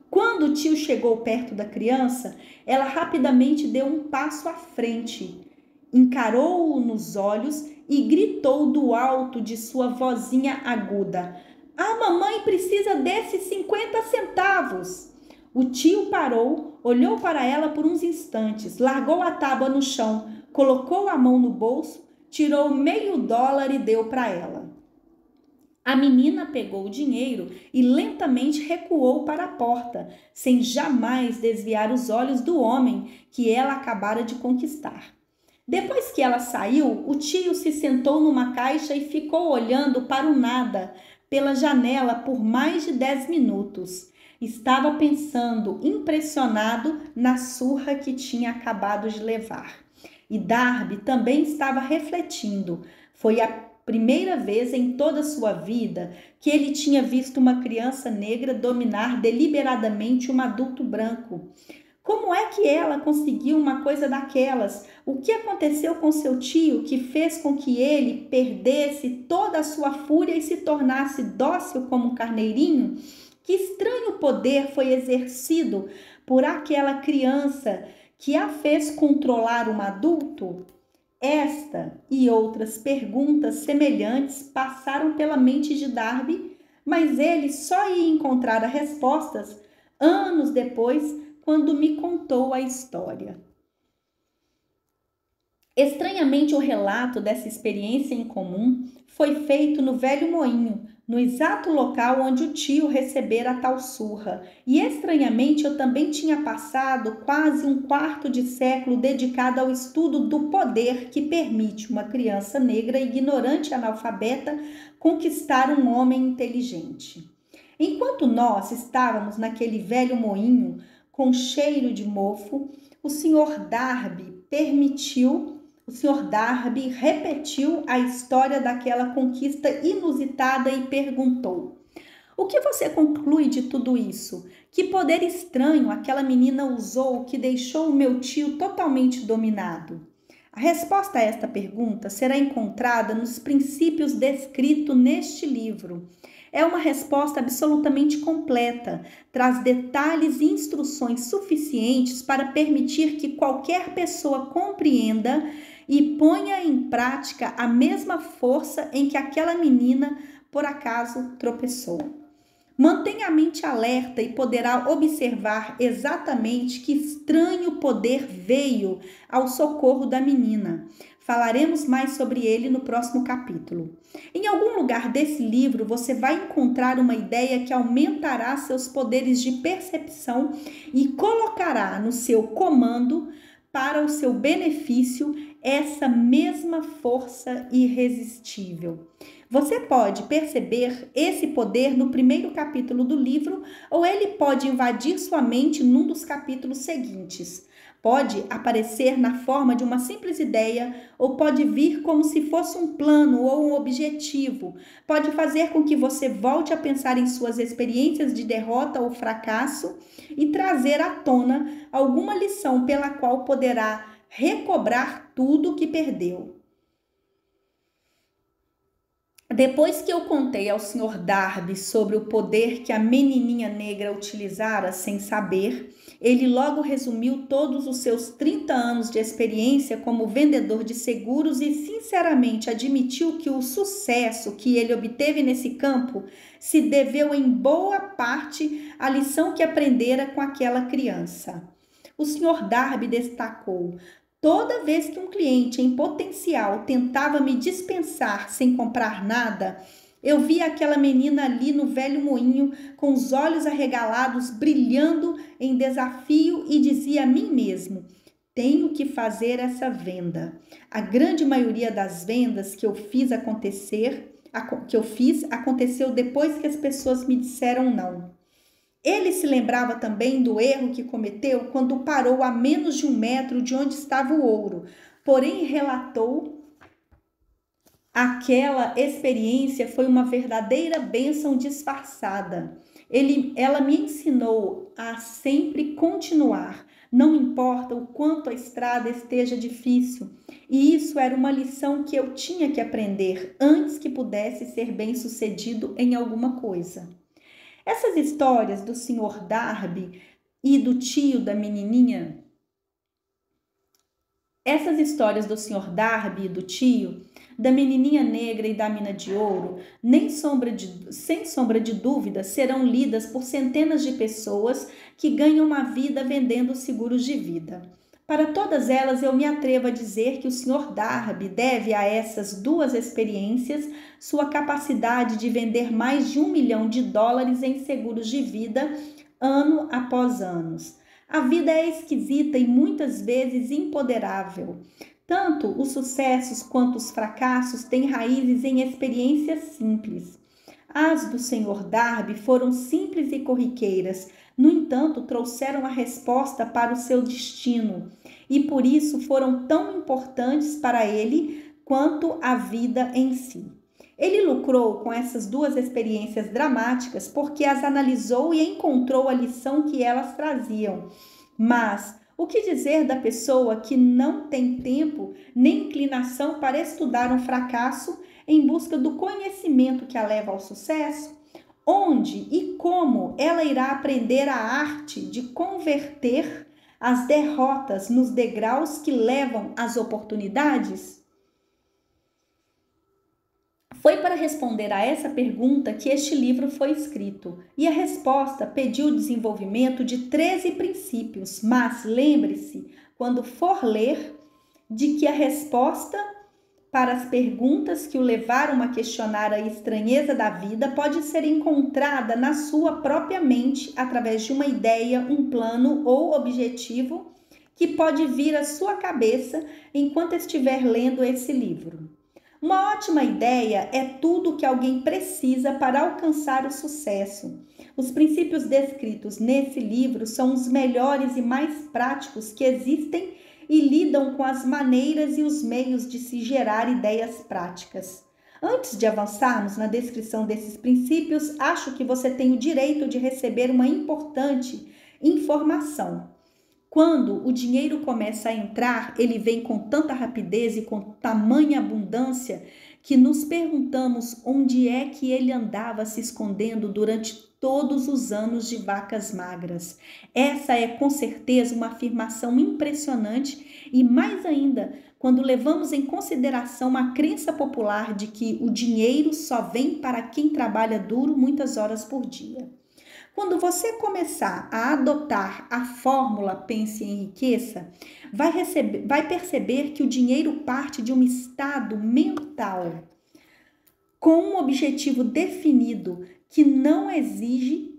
Quando o tio chegou perto da criança, ela rapidamente deu um passo à frente, encarou-o nos olhos e gritou do alto de sua vozinha aguda: "A mamãe precisa desses 50 centavos." O tio parou, olhou para ela por uns instantes, largou a tábua no chão, colocou a mão no bolso, tirou $0,5 e deu para ela. A menina pegou o dinheiro e lentamente recuou para a porta, sem jamais desviar os olhos do homem que ela acabara de conquistar. Depois que ela saiu, o tio se sentou numa caixa e ficou olhando para o nada, pela janela por mais de 10 minutos. Estava pensando, impressionado, na surra que tinha acabado de levar. E Darby também estava refletindo. Foi a primeira vez em toda a sua vida que ele tinha visto uma criança negra dominar deliberadamente um adulto branco. Como é que ela conseguiu uma coisa daquelas? O que aconteceu com seu tio que fez com que ele perdesse toda a sua fúria e se tornasse dócil como um carneirinho? Que estranho poder foi exercido por aquela criança que a fez controlar um adulto? Esta e outras perguntas semelhantes passaram pela mente de Darby, mas ele só ia encontrar as respostas anos depois, quando me contou a história. Estranhamente, o relato dessa experiência em comum foi feito no velho moinho, no exato local onde o tio recebera a tal surra. E estranhamente, eu também tinha passado quase um quarto de século dedicado ao estudo do poder que permite uma criança negra ignorante e analfabeta conquistar um homem inteligente. Enquanto nós estávamos naquele velho moinho com cheiro de mofo, o Sr. Darby repetiu a história daquela conquista inusitada e perguntou: o que você conclui de tudo isso? Que poder estranho aquela menina usou que deixou o meu tio totalmente dominado? A resposta a esta pergunta será encontrada nos princípios descritos neste livro. É uma resposta absolutamente completa, traz detalhes e instruções suficientes para permitir que qualquer pessoa compreenda e ponha em prática a mesma força em que aquela menina, por acaso, tropeçou. Mantenha a mente alerta e poderá observar exatamente que estranho poder veio ao socorro da menina. Falaremos mais sobre ele no próximo capítulo. Em algum lugar desse livro você vai encontrar uma ideia que aumentará seus poderes de percepção e colocará no seu comando, para o seu benefício, essa mesma força irresistível. Você pode perceber esse poder no primeiro capítulo do livro, ou ele pode invadir sua mente num dos capítulos seguintes. Pode aparecer na forma de uma simples ideia, ou pode vir como se fosse um plano ou um objetivo. Pode fazer com que você volte a pensar em suas experiências de derrota ou fracasso e trazer à tona alguma lição pela qual poderá recobrar tudo o que perdeu. Depois que eu contei ao Sr. Darby sobre o poder que a menininha negra utilizara sem saber, ele logo resumiu todos os seus 30 anos de experiência como vendedor de seguros e sinceramente admitiu que o sucesso que ele obteve nesse campo se deveu em boa parte à lição que aprendera com aquela criança. O Sr. Darby destacou: toda vez que um cliente em potencial tentava me dispensar sem comprar nada, eu via aquela menina ali no velho moinho, com os olhos arregalados, brilhando em desafio, e dizia a mim mesmo: tenho que fazer essa venda. A grande maioria das vendas que eu fiz aconteceu depois que as pessoas me disseram não. Ele se lembrava também do erro que cometeu quando parou a menos de 1 metro de onde estava o ouro, porém relatou: aquela experiência foi uma verdadeira bênção disfarçada. Ela me ensinou a sempre continuar, não importa o quanto a estrada esteja difícil. E isso era uma lição que eu tinha que aprender antes que pudesse ser bem-sucedido em alguma coisa. Essas histórias do Sr. Darby e do tio da menininha, da menininha negra e da mina de ouro, sem sombra de dúvida, serão lidas por centenas de pessoas que ganham uma vida vendendo seguros de vida. Para todas elas, eu me atrevo a dizer que o Sr. Darby deve a essas duas experiências sua capacidade de vender mais de $1 milhão em seguros de vida, ano após ano. A vida é esquisita e muitas vezes imponderável. Tanto os sucessos quanto os fracassos têm raízes em experiências simples. As do Sr. Darby foram simples e corriqueiras, no entanto, trouxeram a resposta para o seu destino e por isso foram tão importantes para ele quanto a vida em si. Ele lucrou com essas duas experiências dramáticas porque as analisou e encontrou a lição que elas traziam. Mas o que dizer da pessoa que não tem tempo nem inclinação para estudar um fracasso em busca do conhecimento que a leva ao sucesso? Onde e como ela irá aprender a arte de converter as derrotas nos degraus que levam às oportunidades? Foi para responder a essa pergunta que este livro foi escrito, e a resposta pediu o desenvolvimento de 13 princípios, mas lembre-se, quando for ler, de que a resposta para as perguntas que o levaram a questionar a estranheza da vida pode ser encontrada na sua própria mente através de uma ideia, um plano ou objetivo que pode vir à sua cabeça enquanto estiver lendo esse livro. Uma ótima ideia é tudo o que alguém precisa para alcançar o sucesso. Os princípios descritos nesse livro são os melhores e mais práticos que existem e lidam com as maneiras e os meios de se gerar ideias práticas. Antes de avançarmos na descrição desses princípios, acho que você tem o direito de receber uma importante informação. Quando o dinheiro começa a entrar, ele vem com tanta rapidez e com tamanha abundância que nos perguntamos onde é que ele andava se escondendo durante todos os anos de vacas magras. Essa é com certeza uma afirmação impressionante e mais ainda quando levamos em consideração a crença popular de que o dinheiro só vem para quem trabalha duro muitas horas por dia. Quando você começar a adotar a fórmula Pense e Enriqueça, vai perceber que o dinheiro parte de um estado mental com um objetivo definido que não exige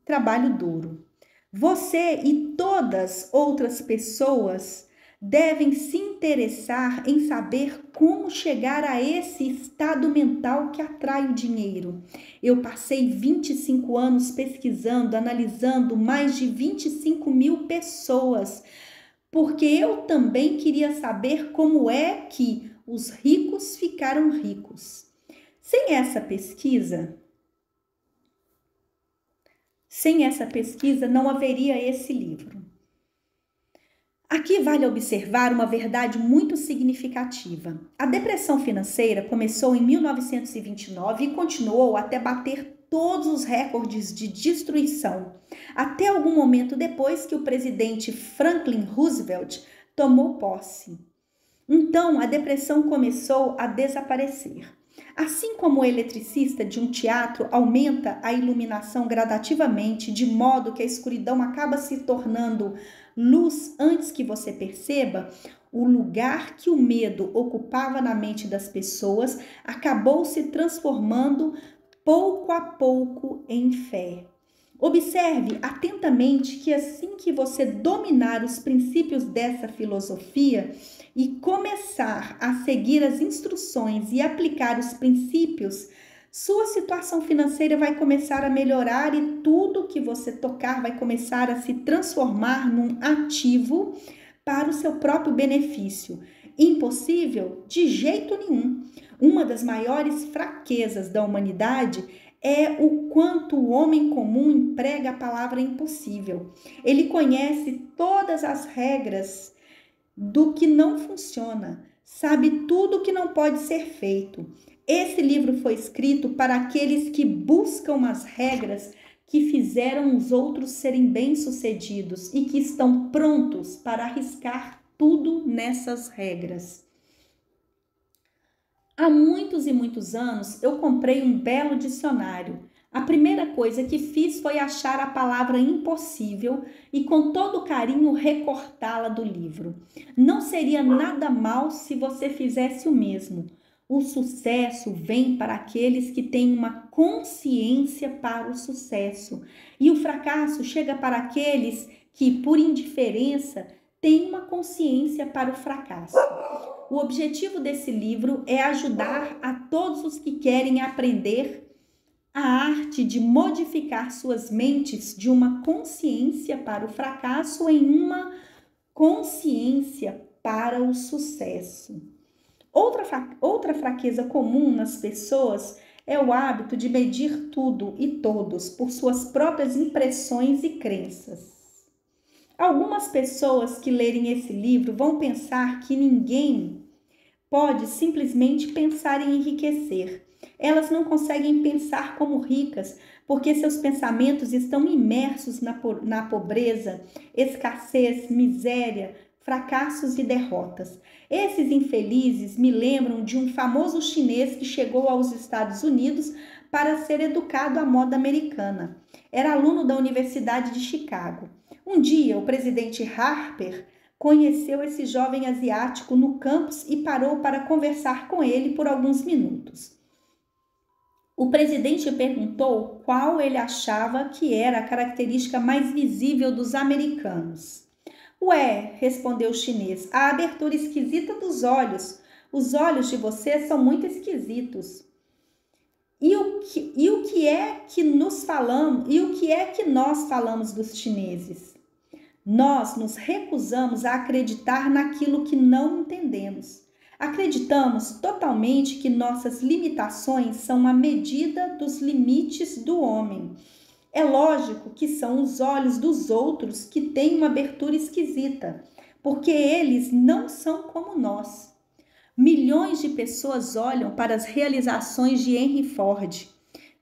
trabalho duro. Você e todas outras pessoas devem se interessar em saber como chegar a esse estado mental que atrai o dinheiro. Eu passei 25 anos pesquisando, analisando mais de 25.000 pessoas, porque eu também queria saber como é que os ricos ficaram ricos. Sem essa pesquisa não haveria esse livro. Aqui vale observar uma verdade muito significativa. A depressão financeira começou em 1929 e continuou até bater todos os recordes de destruição, até algum momento depois que o presidente Franklin Roosevelt tomou posse. Então, a depressão começou a desaparecer. Assim como o eletricista de um teatro aumenta a iluminação gradativamente, de modo que a escuridão acaba se tornando luz antes que você perceba, o lugar que o medo ocupava na mente das pessoas acabou se transformando pouco a pouco em fé. Observe atentamente que assim que você dominar os princípios dessa filosofia e começar a seguir as instruções e aplicar os princípios, sua situação financeira vai começar a melhorar e tudo que você tocar vai começar a se transformar num ativo para o seu próprio benefício. Impossível? De jeito nenhum. Uma das maiores fraquezas da humanidade é o quanto o homem comum emprega a palavra impossível. Ele conhece todas as regras do que não funciona, sabe tudo que não pode ser feito. Esse livro foi escrito para aqueles que buscam as regras que fizeram os outros serem bem-sucedidos e que estão prontos para arriscar tudo nessas regras. Há muitos e muitos anos eu comprei um belo dicionário. A primeira coisa que fiz foi achar a palavra impossível e com todo carinho recortá-la do livro. Não seria nada mal se você fizesse o mesmo. O sucesso vem para aqueles que têm uma consciência para o sucesso. E o fracasso chega para aqueles que, por indiferença, têm uma consciência para o fracasso. O objetivo desse livro é ajudar a todos os que querem aprender a arte de modificar suas mentes de uma consciência para o fracasso em uma consciência para o sucesso. Outra fraqueza comum nas pessoas é o hábito de medir tudo e todos por suas próprias impressões e crenças. Algumas pessoas que lerem esse livro vão pensar que ninguém pode simplesmente pensar em enriquecer. Elas não conseguem pensar como ricas porque seus pensamentos estão imersos na pobreza, escassez, miséria, fracassos e derrotas. Esses infelizes me lembram de um famoso chinês que chegou aos Estados Unidos para ser educado à moda americana. Era aluno da Universidade de Chicago. Um dia, o presidente Harper conheceu esse jovem asiático no campus e parou para conversar com ele por alguns minutos. O presidente perguntou qual ele achava que era a característica mais visível dos americanos. Ué, respondeu o chinês, a abertura esquisita dos olhos. Os olhos de vocês são muito esquisitos. E o que é que nós falamos dos chineses? Nós nos recusamos a acreditar naquilo que não entendemos. Acreditamos totalmente que nossas limitações são a medida dos limites do homem. É lógico que são os olhos dos outros que têm uma abertura esquisita, porque eles não são como nós. Milhões de pessoas olham para as realizações de Henry Ford,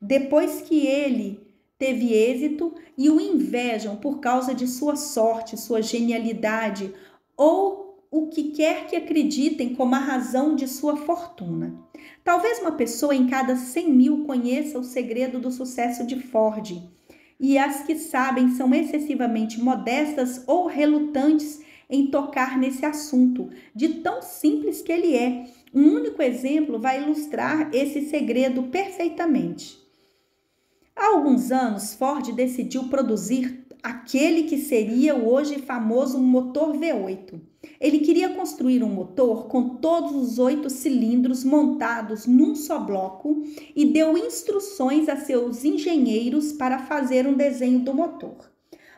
depois que ele teve êxito, e o invejam por causa de sua sorte, sua genialidade ou o que quer que acreditem como a razão de sua fortuna. Talvez uma pessoa em cada 100 mil conheça o segredo do sucesso de Ford, e as que sabem são excessivamente modestas ou relutantes em tocar nesse assunto, de tão simples que ele é. Um único exemplo vai ilustrar esse segredo perfeitamente. Há alguns anos, Ford decidiu produzir aquele que seria o hoje famoso motor V8. Ele queria construir um motor com todos os 8 cilindros montados num só bloco e deu instruções a seus engenheiros para fazer um desenho do motor.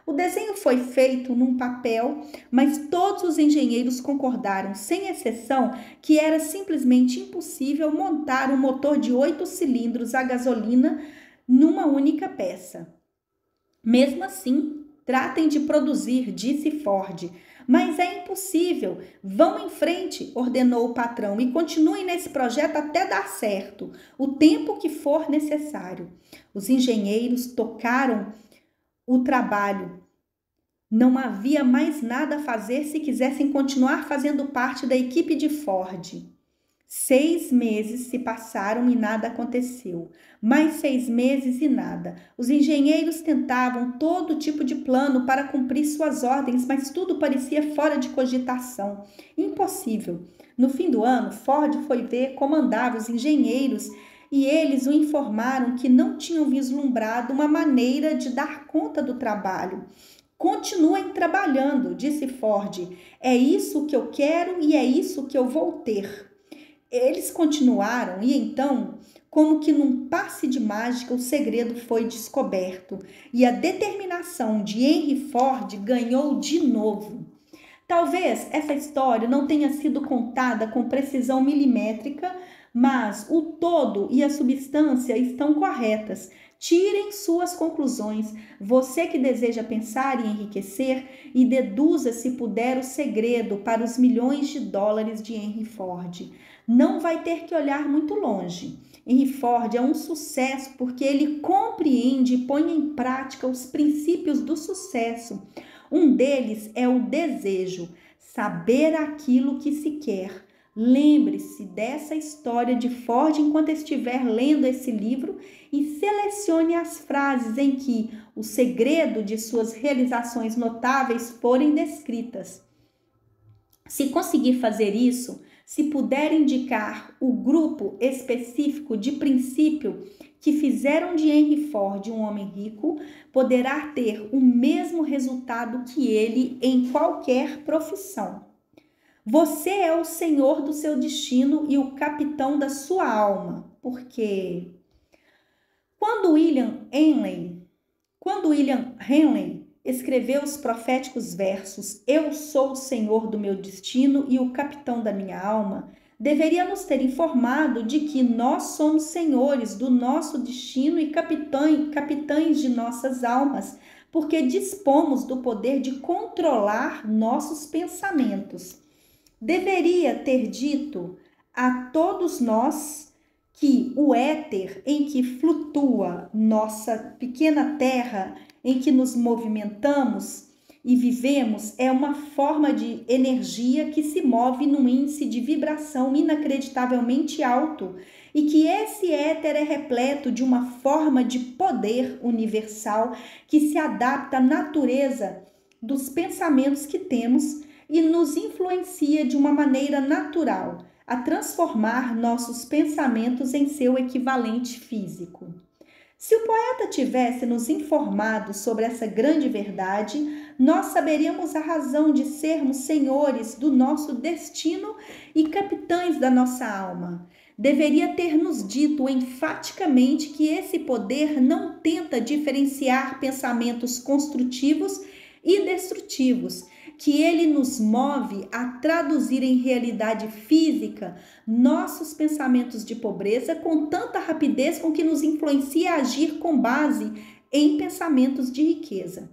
O desenho foi feito num papel, mas todos os engenheiros concordaram, sem exceção, que era simplesmente impossível montar um motor de 8 cilindros a gasolina numa única peça. Mesmo assim, tratem de produzir, disse Ford. Mas é impossível. Vão em frente, ordenou o patrão, e continuem nesse projeto até dar certo, o tempo que for necessário. Os engenheiros tocaram o trabalho. Não havia mais nada a fazer se quisessem continuar fazendo parte da equipe de Ford. 6 meses se passaram e nada aconteceu. Mais 6 meses e nada. Os engenheiros tentavam todo tipo de plano para cumprir suas ordens, mas tudo parecia fora de cogitação. Impossível. No fim do ano, Ford foi ver como andavam os engenheiros e eles o informaram que não tinham vislumbrado uma maneira de dar conta do trabalho. Continuem trabalhando, disse Ford. É isso que eu quero e é isso que eu vou ter. Eles continuaram e então, como que num passe de mágica, o segredo foi descoberto e a determinação de Henry Ford ganhou de novo. Talvez essa história não tenha sido contada com precisão milimétrica, mas o todo e a substância estão corretas. Tirem suas conclusões. Você que deseja pensar em enriquecer, e deduza, se puder, o segredo para os milhões de dólares de Henry Ford. Não vai ter que olhar muito longe. Henry Ford é um sucesso porque ele compreende e põe em prática os princípios do sucesso. Um deles é o desejo, saber aquilo que se quer. Lembre-se dessa história de Ford enquanto estiver lendo esse livro e selecione as frases em que o segredo de suas realizações notáveis forem descritas. Se conseguir fazer isso, se puder indicar o grupo específico de princípio que fizeram de Henry Ford um homem rico, poderá ter o mesmo resultado que ele em qualquer profissão. Você é o senhor do seu destino e o capitão da sua alma, porque quando William Henley escreveu os proféticos versos "Eu sou o senhor do meu destino e o capitão da minha alma", deveria nos ter informado de que nós somos senhores do nosso destino e capitães de nossas almas, porque dispomos do poder de controlar nossos pensamentos. Deveria ter dito a todos nós que o éter em que flutua nossa pequena terra, em que nos movimentamos e vivemos, é uma forma de energia que se move num índice de vibração inacreditavelmente alto e que esse éter é repleto de uma forma de poder universal que se adapta à natureza dos pensamentos que temos e nos influencia de uma maneira natural a transformar nossos pensamentos em seu equivalente físico. Se o poeta tivesse nos informado sobre essa grande verdade, nós saberíamos a razão de sermos senhores do nosso destino e capitães da nossa alma. Deveria ter nos dito enfaticamente que esse poder não tenta diferenciar pensamentos construtivos e destrutivos, que ele nos move a traduzir em realidade física nossos pensamentos de pobreza com tanta rapidez com que nos influencia a agir com base em pensamentos de riqueza.